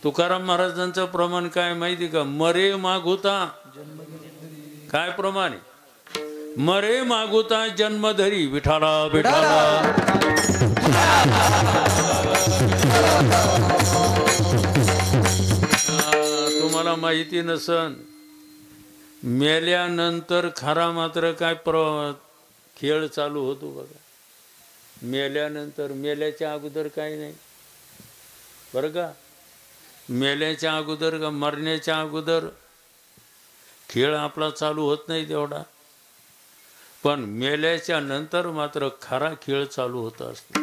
तुकाराम महाराजांचं प्रमाण काय माहिती का? मरे मागुता, काय प्रमाण आहे? मरे मागुता जन्मधरी, विठाला विठाला. तुम्हाला माहिती नसन, मेल्यानंतर खरा मात्र काय खेळ चालू होतो बघा. मेल्यानंतर, मेल्याच्या अगोदर काही नाही बरं का. मेल्याच्या अगोदर का मरण्याच्या अगोदर खेळ आपला चालू होत नाही तेवढा, पण मेल्याच्या नंतर मात्र खरा खेळ चालू होत असतो.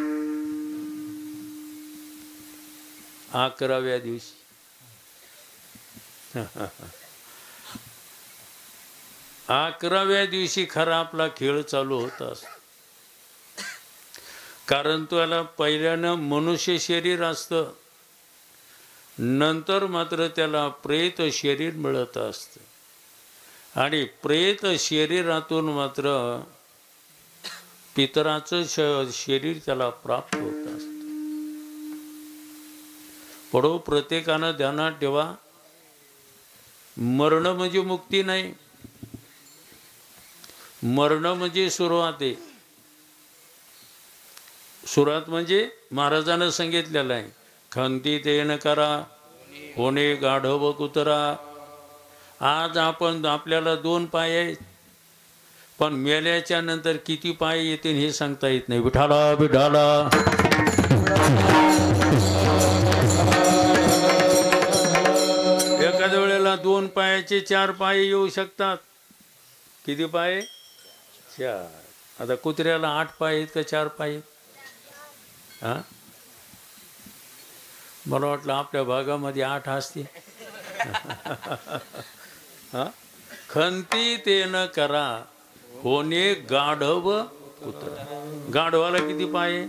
11व्या दिवशी 11व्या दिवशी खरा आपला खेळ चालू होत असतो. कारण त्याला पहिल्यानं मनुष्य शरीर असतं, नंतर मात्र त्याला प्रेत शरीर मिळत असतं आणि प्रेत शरीरातून मात्र पितराचं शरीर त्याला प्राप्त होत असतं. पडो प्रत्येकानं ध्यानात ठेवा, मरण म्हणजे मुक्ती नाही, मरण म्हणजे सुरुवात आहे. सुरुवात म्हणजे महाराजांना सांगितलेलं आहे, खंती तेन करा होणे गाढव कुतरा. आज आपण आपल्याला 2 पाय आहेत, पण मेल्याच्या नंतर किती पाय येतील हे सांगता येत नाही. विठाला विठाला. एखाद्या वेळेला 2 पायाचे 4 पाय येऊ शकतात. किती पाय? 4. आता कुत्र्याला 8 पाय आहेत का 4 पाय आहेत? हा, मला वाटलं आपल्या भागामध्ये 8 असते. हा, खंती ते न करा होणे गाढव कुत्रा. गाढवाला किती पाय?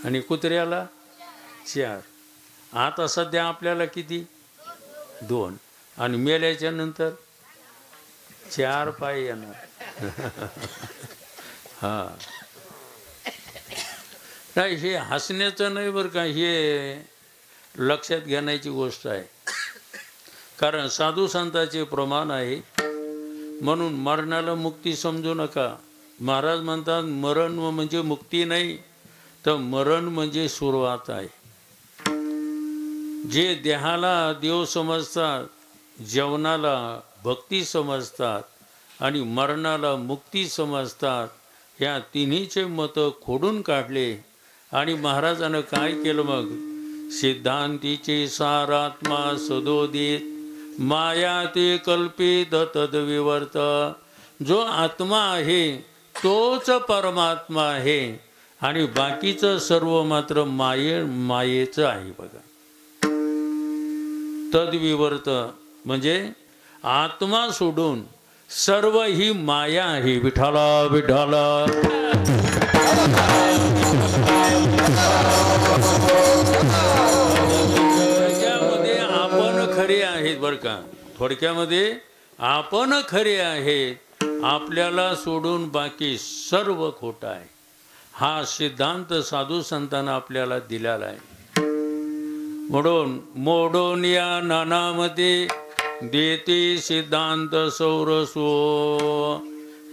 आणि कुत्र्याला 4. आता सध्या आपल्याला किती? 2. आणि मेल्याच्या नंतर 4 पाय येणार. हा नाही, हे हसण्याचं नाही बरं का, हे लक्षात घेण्याची गोष्ट आहे. कारण साधू संतांचे प्रमाण आहे. म्हणून मरणाला मुक्ती समजू नका. महाराज म्हणतात मरण म्हणजे मुक्ती नाही, तर मरण म्हणजे सुरुवात आहे. जे देहाला देव समजतात, जेवणाला भक्ती समजतात आणि मरणाला मुक्ती समजतात, ह्या तिन्हीचे मतं खोडून काढले. आणि महाराजानं काय केलं मग? सिद्धांतीचे सारात्मा सदोदित माया ते कल्पित तद्विवर्त. जो आत्मा आहे तोच परमात्मा आहे आणि बाकीचं सर्व मात्र मायेचं आहे. बघा, तद्विवर्त म्हणजे आत्मा सोडून सर्व ही माया आहे. विठाला विठाला. थोडक्यामध्ये आपण खरे आहेत बरं का. थोडक्यामध्ये आपण खरे आहेत. आपल्याला सोडून बाकी सर्व खोटं आहे. हा सिद्धांत साधू संतांना आपल्याला दिलेला आहे. म्हणून मोडून या नानामध्ये देते सिद्धांत सौरसो.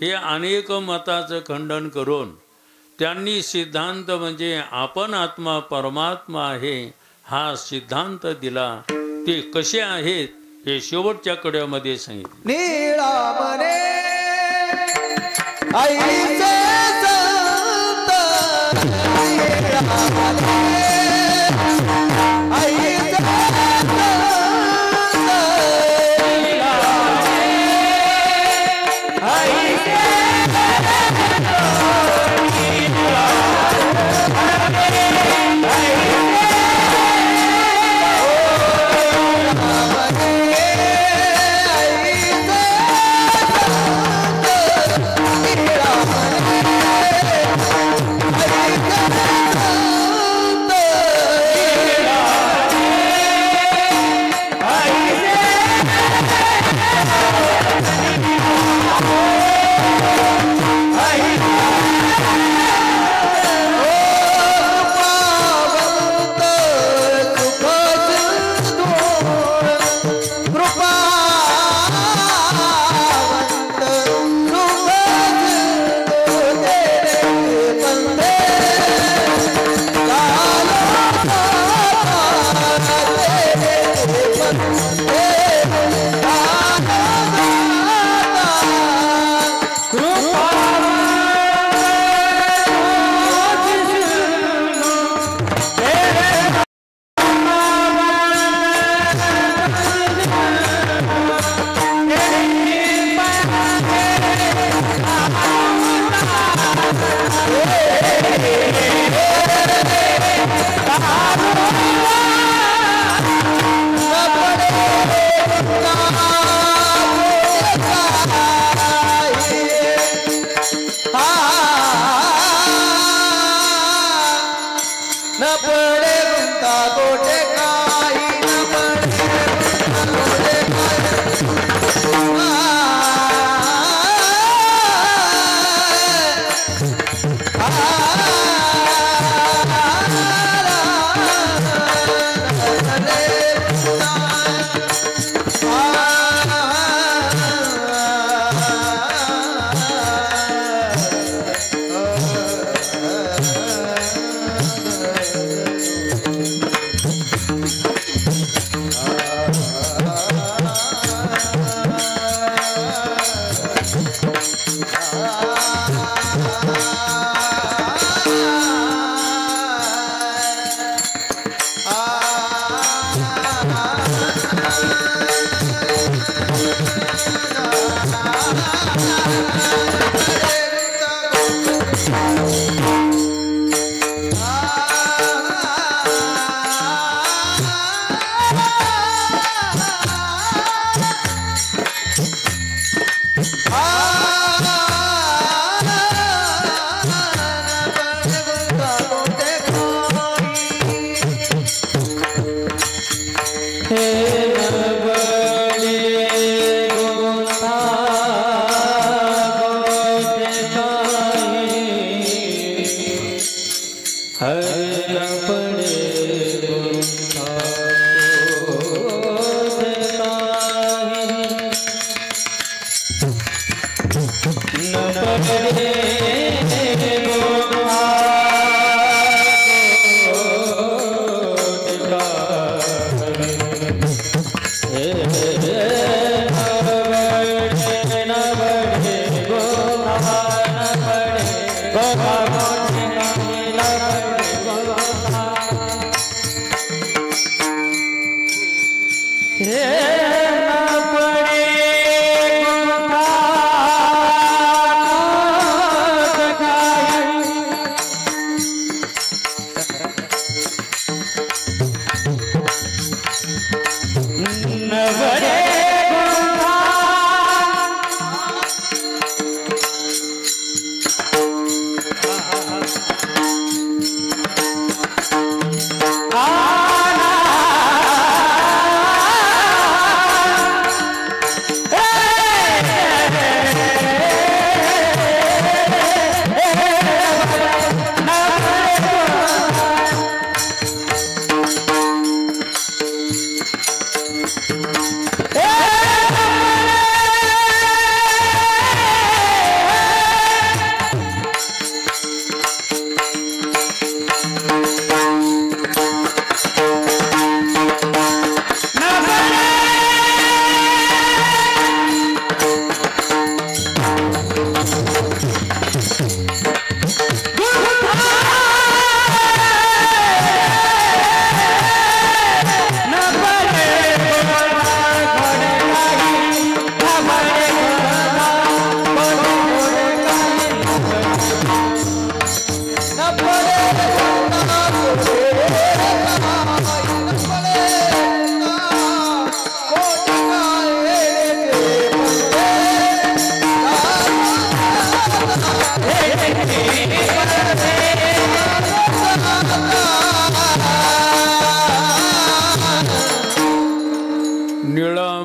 हे अनेक मताचं खंडन करून त्यांनी सिद्धांत म्हणजे आपण आत्मा परमात्मा आहे हा सिद्धांत दिला. ते कसे आहेत हे शेवटच्या कड्यामध्ये सांगितले. नीळामने आईचे संत नीळामने आईचे संत नीळामने आईचे नीळामने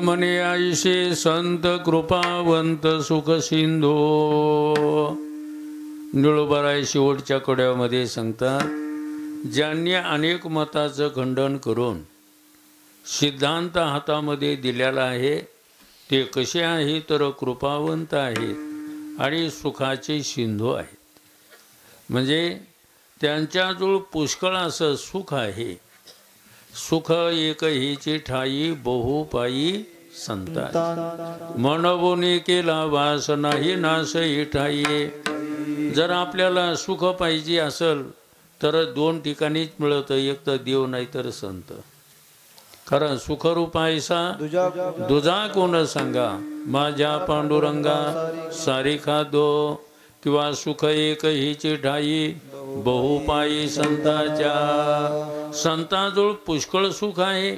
म्हणे आईशे संत कृपावंत सुख सिंधू. निळोबाराय शेवटच्या कड्यामध्ये सांगतात, ज्यांनी अनेक मताचं खंडन करून सिद्धांत हातामध्ये दिलेला आहे ते कसे आहे तर कृपावंत आहेत आणि सुखाचे सिंधू आहेत. म्हणजे त्यांच्याजवळ पुष्कळ असं सुख आहे. सुख एक हिची ठाई बहुपायी संता, मनवोनी केला वास नाही नाश ही ठाई. जर आपल्याला सुख पाहिजे असेल तर दोन ठिकाणीच मिळतं, एक तर देव नाही तर संत. कारण सुखरूप ऐसा दुजा कोण सांगा, माझ्या पांडुरंगा सारी खादो. किंवा सुख एक हिची ठाई बहुपायी संताच्या. संताजवळ पुष्कळ सुख आहे,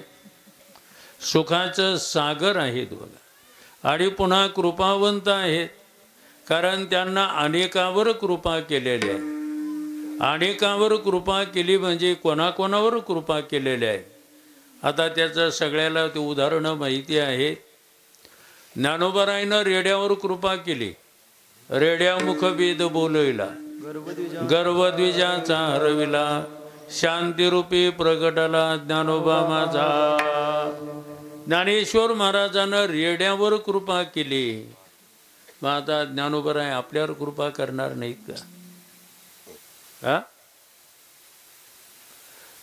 सुखाचं सागर आहेत बघा. आणि पुन्हा कृपावंत आहेत, कारण त्यांना अनेकावर कृपा केलेली आहे. अनेकावर कृपा केली म्हणजे कोणाकोणावर कृपा केलेली आहे. आता त्याचं सगळ्याला ते उदाहरणं माहिती आहेत. ज्ञानोबारायनं रेड्यावर कृपा केली. रेड्या मुखभेद बोलविला, गर्वद्विजाचा हरविला, शांतिरूपी प्रगटला ज्ञानोबा माझा. ज्ञानेश्वर महाराजानं रेड्यावर कृपा केली. मग आता ज्ञानोबाराय आपल्यावर कृपा करणार नाहीत का?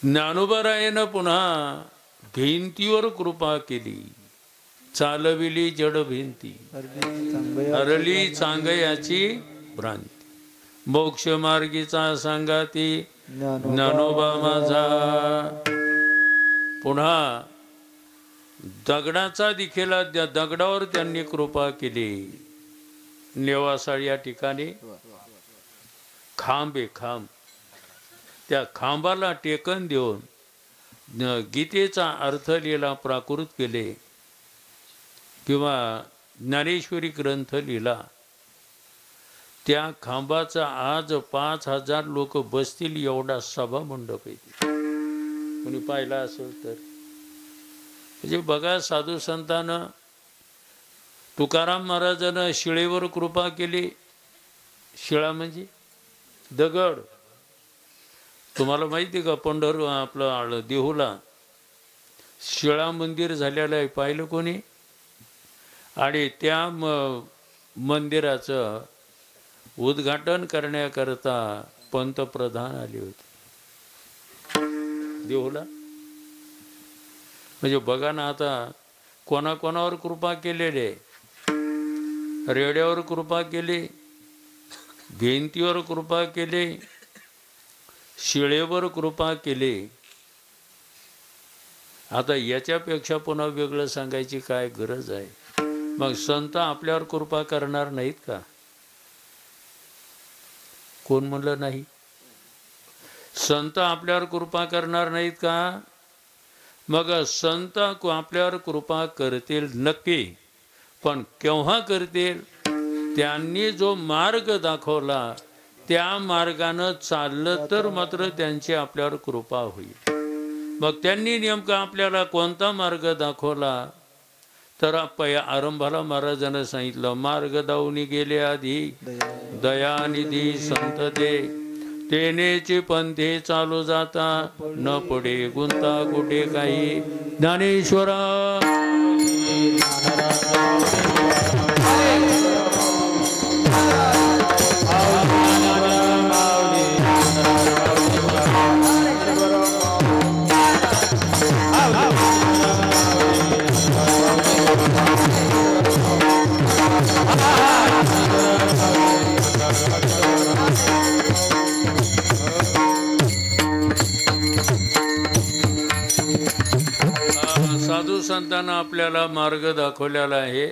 ज्ञानोबारायनं पुन्हा भिंतीवर कृपा केली. चालविली जड भिंती, हरली चांगयाची भ्रांती. मोक्ष मार्गीचा सांगाती ज्ञानोबा माझा. पुन्हा दगडाचा दिखेला, दगडावर त्यांनी कृपा केली. नेवासाळ या ठिकाणी खांब आहे, खांब. त्या खांबाला टेकन देऊन गीतेचा अर्थ लिहिला, प्राकृत केले किंवा ज्ञानेश्वरी ग्रंथ लिहिला. त्या खांबाचा आज 5,000 लोक बसतील एवढा सभा मंडप आहे. कोणी पाहिला असेल तर. म्हणजे बघा, साधू संतानं, तुकाराम महाराजानं शिळेवर कृपा केली. शिळा म्हणजे दगड. तुम्हाला माहिती का, आपलं देहूला शिळा मंदिर झालेलं आहे, पाहिलं कोणी? आणि त्या मंदिराचं उद्घाटन करण्याकरता पंतप्रधान आले होते देहूला. म्हणजे बघा ना, आता कोणाकोणावर कृपा केलेली आहे. रेड्यावर कृपा केली, भिंतीवर कृपा केली, शिळेवर कृपा केली. आता याच्यापेक्षा पुन्हा वेगळं सांगायची काय गरज आहे? मग संत आपल्यावर कृपा करणार नाहीत का? कोण म्हणलं नाही? संत आपल्यावर कृपा करणार नाहीत का? मग संत आपल्यावर कृपा करतील नक्की, पण केव्हा करतील? त्यांनी जो मार्ग दाखवला त्या मार्गानं चाललं तर मात्र त्यांची आपल्यावर कृपा होईल. मग त्यांनी नेमका आपल्याला कोणता मार्ग दाखवला? तर आरंभाला महाराजांना सांगितलं, मार्ग दावनी गेले आधी दयानिधी संत ते, तेनेचे पंथे चालू जाता न पुढे गुंता कुठे काही. ज्ञानेश्वरा साधू संतांना आपल्याला मार्ग दाखवलेला आहे.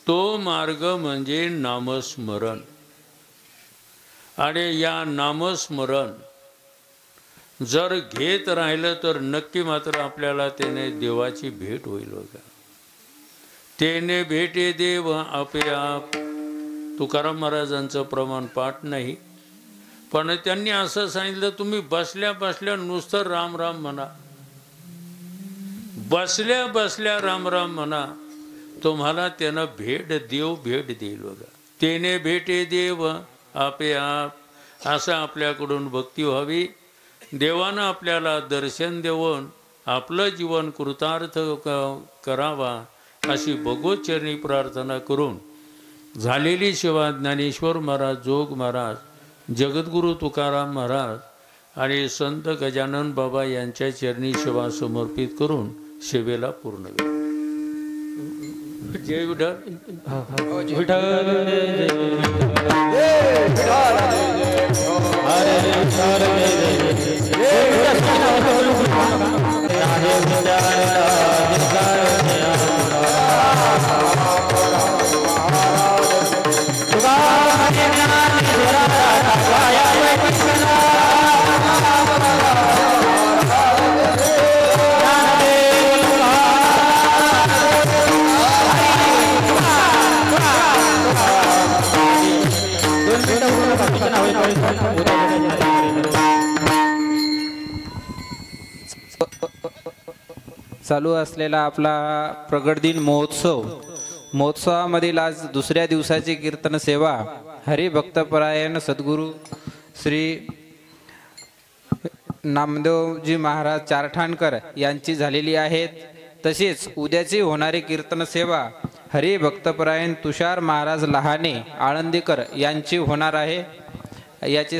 तो मार्ग म्हणजे नामस्मरण. आणि या नामस्मरण जर घेत राहिलं तर नक्की मात्र आपल्याला त्याने देवाची भेट होईल बघा. तेने भेटे देव आपे आप. तुकाराम महाराजांचं प्रमाण पाठ नाही, पण त्यांनी असं सांगितलं, तुम्ही बसल्या बसल्या नुसतं राम राम म्हणा, बसल्या बसल्या राम राम म्हणा, तुम्हाला त्यानं भेट देईल बघा. तेने भेटे देव आपे आप, असं आपल्याकडून भक्ती व्हावी. देवानं आपल्याला दर्शन देऊन आपलं जीवन कृतार्थ करावा अशी भगवतचरणी प्रार्थना करून झालेली सेवा ज्ञानेश्वर महाराज, जोग महाराज, जगद्गुरू तुकाराम महाराज आणि संत गजानन बाबा यांच्या चरणी सेवा समर्पित करून सेवेला पूर्ण केली. जय विठ्ठल. चालू असलेला आपला प्रगट दिन महोत्सवामधील आज दुसऱ्या दिवसाची कीर्तन सेवा हरिभक्तपरायण सद्गुरू श्री नामदेवजी महाराज चारठाणकर यांची झालेली आहे. तसेच उद्याची होणारी कीर्तन सेवा हरिभक्तपरायण तुषार महाराज लहाने आळंदीकर यांची होणार आहे. याची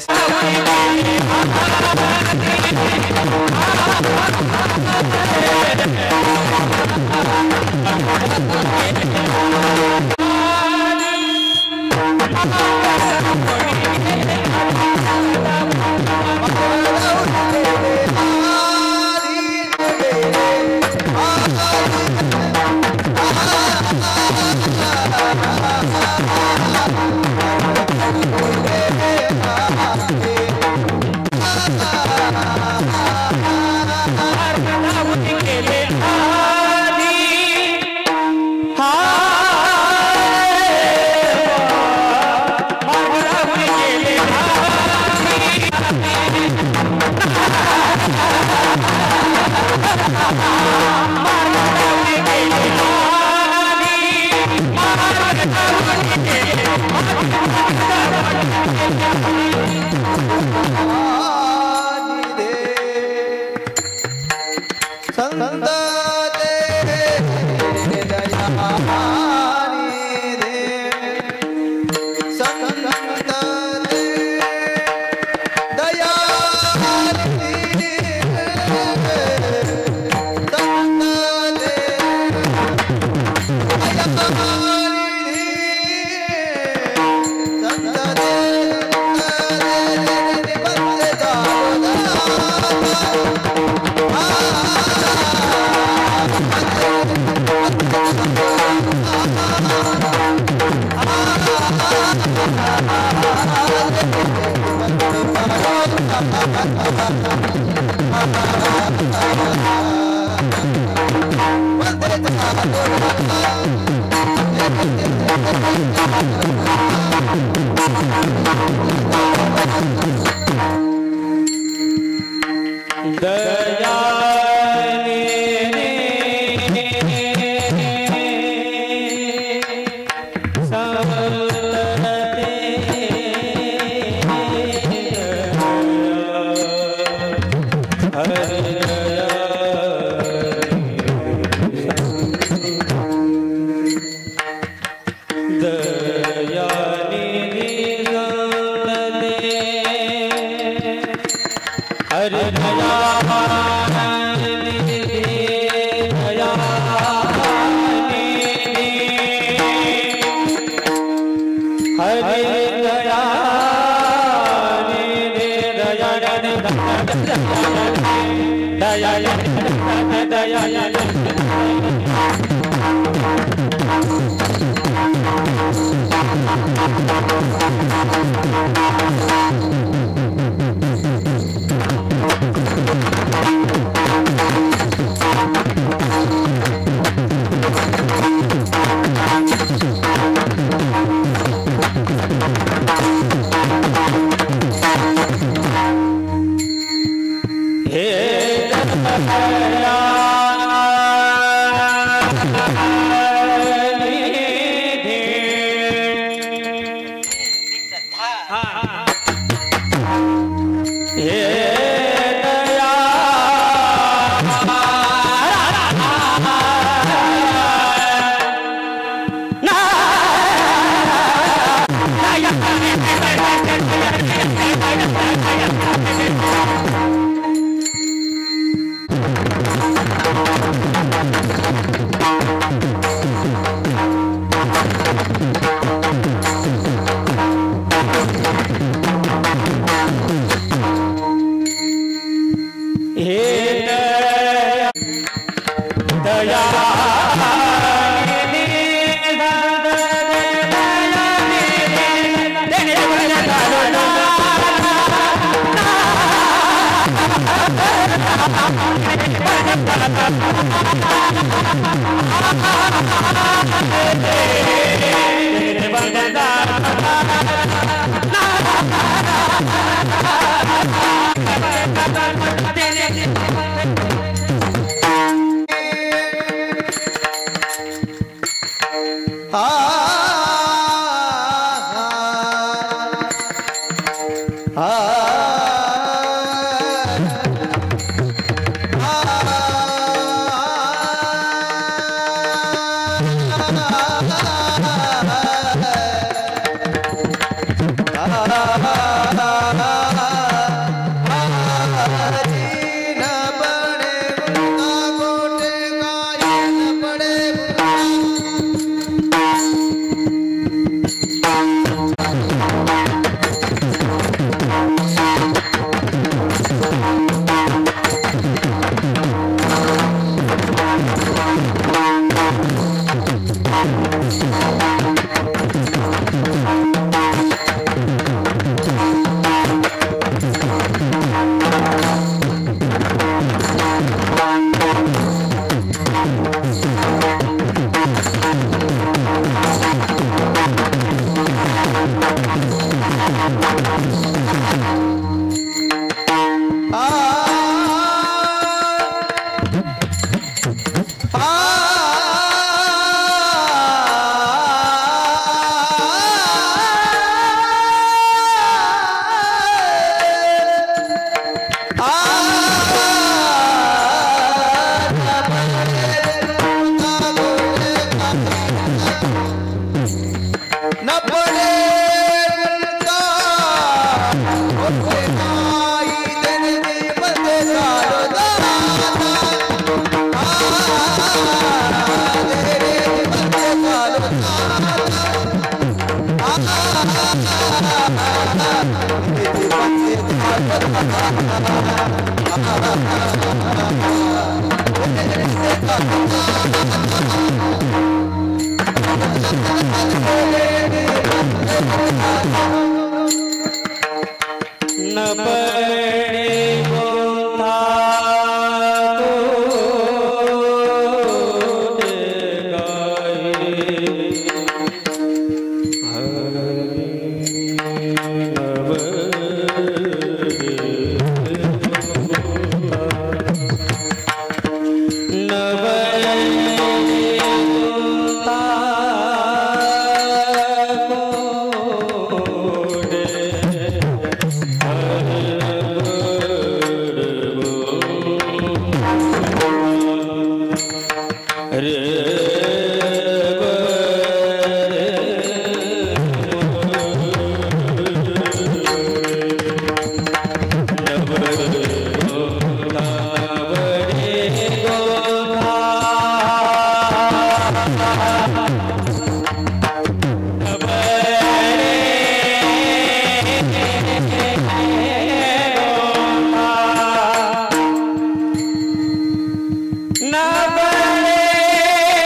न बने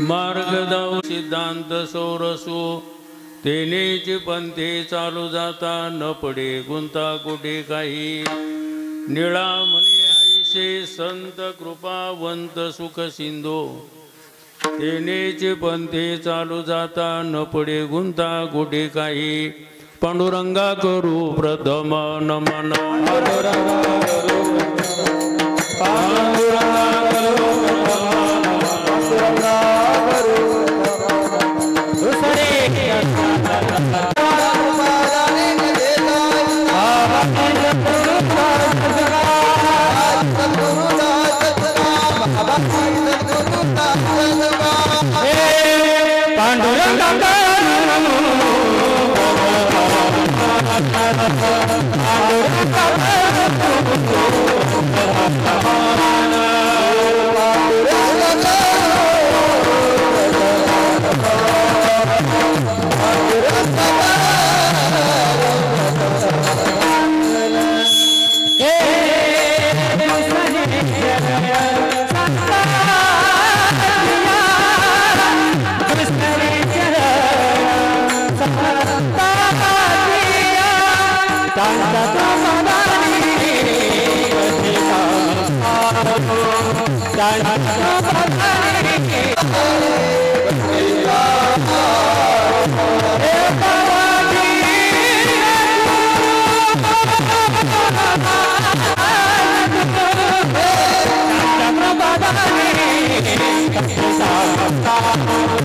मार्गदाव सिद्धांत सोरसू तेनेची पंथे चालू जाता न पडे गुंता कुठे काही निळा म्हणे आईशे संत कृपावंत सुख सिंधू तेनेची पंथे चालू जाता न पडे गुंता कुठे काही पांडुरंगा करू प्रथम नमन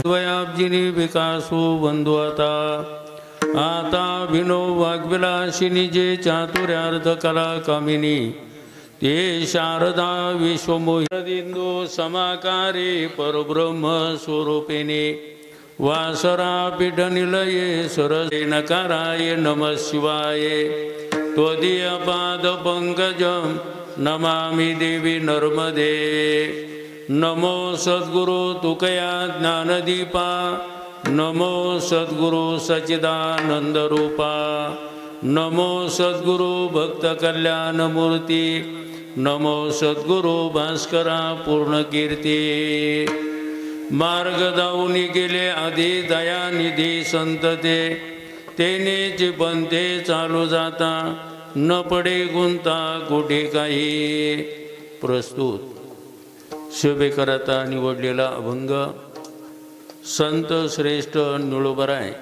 द्वयाब्जिनी विकासू बंधू आता विनो वाग्विलासिनी जे चातुर्यार्थ कला कामिनी ते शारदा विश्वमोहिंदू समाकारे परब्रह्म स्वरूपिणी वासरा पीठनिलये सरसे नकाराय नमः शिवाय त्वदीय पाद पंकजं नमामि देवी नर्मदे नमो सद्गुरु तुकया ज्ञानदीपा नमो सद्गुरु सच्चिदानंद रूपा नमो सद्गुरु भक्त कल्याण मूर्ती नमो सद्गुरु भास्करा पूर्ण कीर्ती मार्ग दाऊनी गेले आधी दयानिधी संतते तेनेची पंथे चालू जाता न पडे गुंता कुठे काही प्रस्तुत शोभेकरता निवडलेला अभंग संत श्रेष्ठ निळोबराय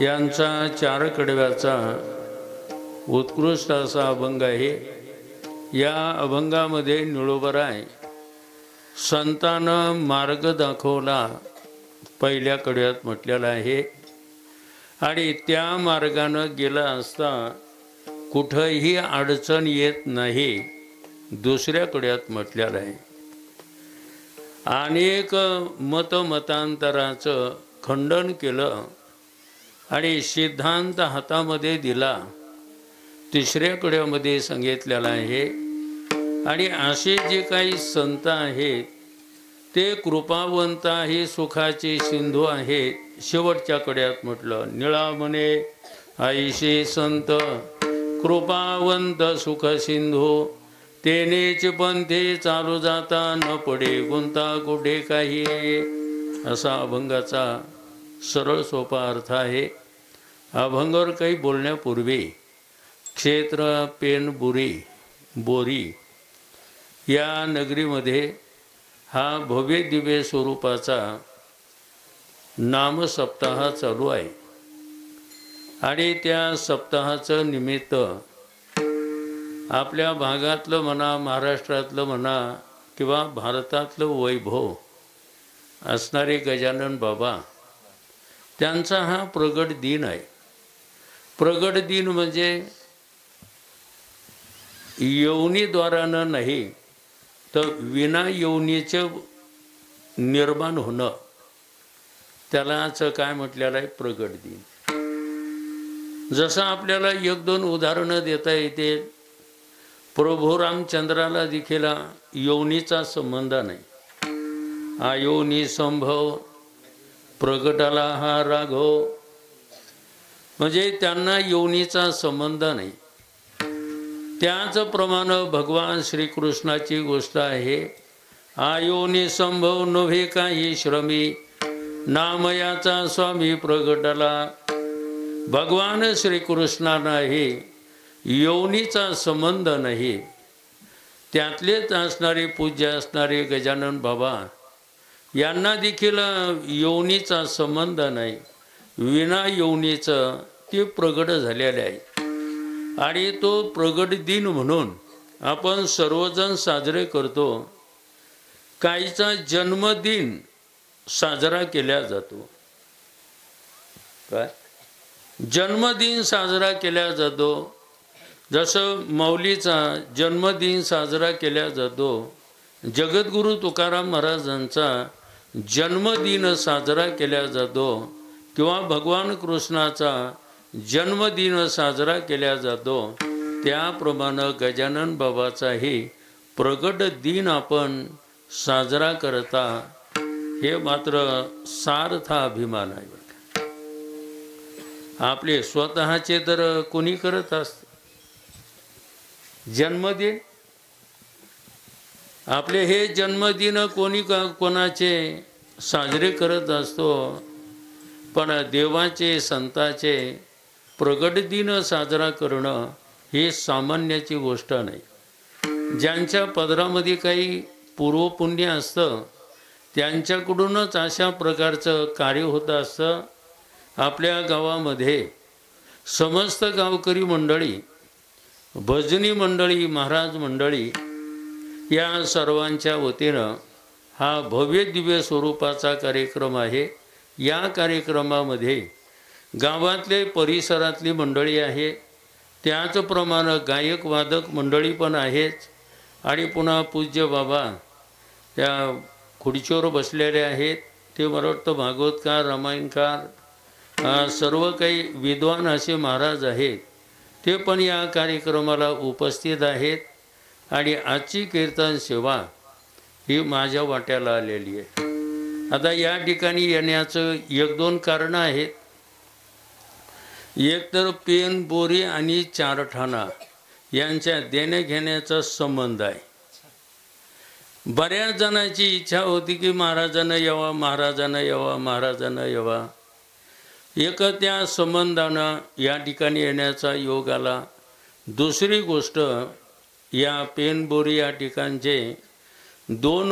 यांचा चार कडव्याचा उत्कृष्ट असा अभंग आहे। या अभंगामध्ये निळोबराय संतानं मार्ग दाखवला पहिल्या कडव्यात म्हटलेला आहे आणि त्या मार्गानं गेला असता कुठंही अडचण येत नाही दुसऱ्या कडव्यात म्हटलेलं आहे। अनेक मतमतांतराचं खंडन केलं आणि सिद्धांत हातामध्ये दिला तिसऱ्या कडव्यामध्ये सांगितलेला आहे। आणि असे जे काही संत आहेत ते कृपावंत आहे सुखाचे सिंधू आहेत। शेवटच्या कडव्यात म्हटलं निळा म्हणे आईशे संत कृपावंत सुख सिंधू तेनेच पंथे चालू जाता न पडे गुंता कुठे काही असा अभंगाचा सरळ सोपा अर्थ आहे। अभंगावर काही बोलण्यापूर्वी क्षेत्र पेनबुरी बोरी या नगरीमध्ये हा भव्य दिव्य स्वरूपाचा नामसप्ताह चालू आहे आणि त्या सप्ताहाचं निमित्त आपल्या भागातलं म्हणा महाराष्ट्रातलं म्हणा किंवा भारतातलं वैभव असणारे गजानन बाबा, त्यांचा हा प्रगट दिन आहे. प्रगट दिन म्हणजे यवनीद्वारानं नाही तर विना यवनीचं निर्माण होणं, त्यालाच काय म्हटलेलं आहे, प्रगट दिन. जसं आपल्याला एक दोन उदाहरणं देता येते. प्रभू रामचंद्राला देखील यवनीचा संबंध नाही. हा योनी संभव प्रगटाला हा राघव, म्हणजे त्यांना यवनीचा संबंध नाही. त्याचप्रमाणे भगवान श्रीकृष्णाची गोष्ट आहे. हा योनी संभव नव्हे काही श्रमी, नामयाचा स्वामी प्रगटला. भगवान श्रीकृष्णांना हे यवनीचा संबंध नाही. त्यातलेच असणारे पूज्य असणारे गजानन बाबा, यांना देखील यवनीचा संबंध नाही. विना यवनीचं ते प्रगट झालेले आहे. आणि तो प्रगट दिन म्हणून आपण सर्वजण साजरे करतो. काहीचा जन्मदिन साजरा केला जातो. काय जन्मदिन साजरा केला जातो. जसं माऊलीचा जन्मदिन साजरा केला जातो. जगद्गुरू तुकाराम महाराजांचा जन्मदिन साजरा केला जातो. किंवा भगवान कृष्णाचा जन्मदिन साजरा केला जातो. त्याप्रमाणे गजानन बाबाचाही प्रगट दिन आपण साजरा करता, हे मात्र सार्थ अभिमान आहे. आपले स्वतःचे तर कोणी करत असत जन्मदिन. आपले हे जन्मदिन कोणी कोणाचे साजरे करत असतो. पण देवाचे संताचे प्रगट दिन साजरा करणं ही सामान्याची गोष्ट नाही. ज्यांच्या पदरामध्ये काही पूर्वपुण्य असतं त्यांच्याकडूनच अशा प्रकारचं कार्य होत असतं. आपल्या गावामध्ये समस्त गावकरी मंडळी, भजनी मंडळी, महाराज मंडळी या सर्वांच्या वतीनं हा भव्य दिव्य स्वरूपाचा कार्यक्रम आहे. या कार्यक्रमामध्ये गावातले परिसरातली मंडळी आहे, त्याचप्रमाणे गायक वादक मंडळी पण आहेत. आणि पुन्हा पूज्य बाबा त्या खुर्चीवर बसलेले आहेत. ते मला वाटतं भागवतकार, रामायणकार, सर्व काही विद्वान असे महाराज आहेत. ते पण या कार्यक्रमाला उपस्थित आहेत. आणि आजची कीर्तन सेवा ही माझ्या वाट्याला आलेली आहे. आता या ठिकाणी येण्याचं एक दोन कारणं आहेत. एक तर पेन, बोरी आणि चारठाणा यांच्या देण्याघेण्याचा संबंध आहे. बऱ्याच जणांची इच्छा होती की महाराजांना यावा, महाराजांना यावा, महाराजांना यावा. एक त्या संबंधानं या ठिकाणी येण्याचा योग आला. दुसरी गोष्ट, या पेन बोरी या ठिकाणचे दोन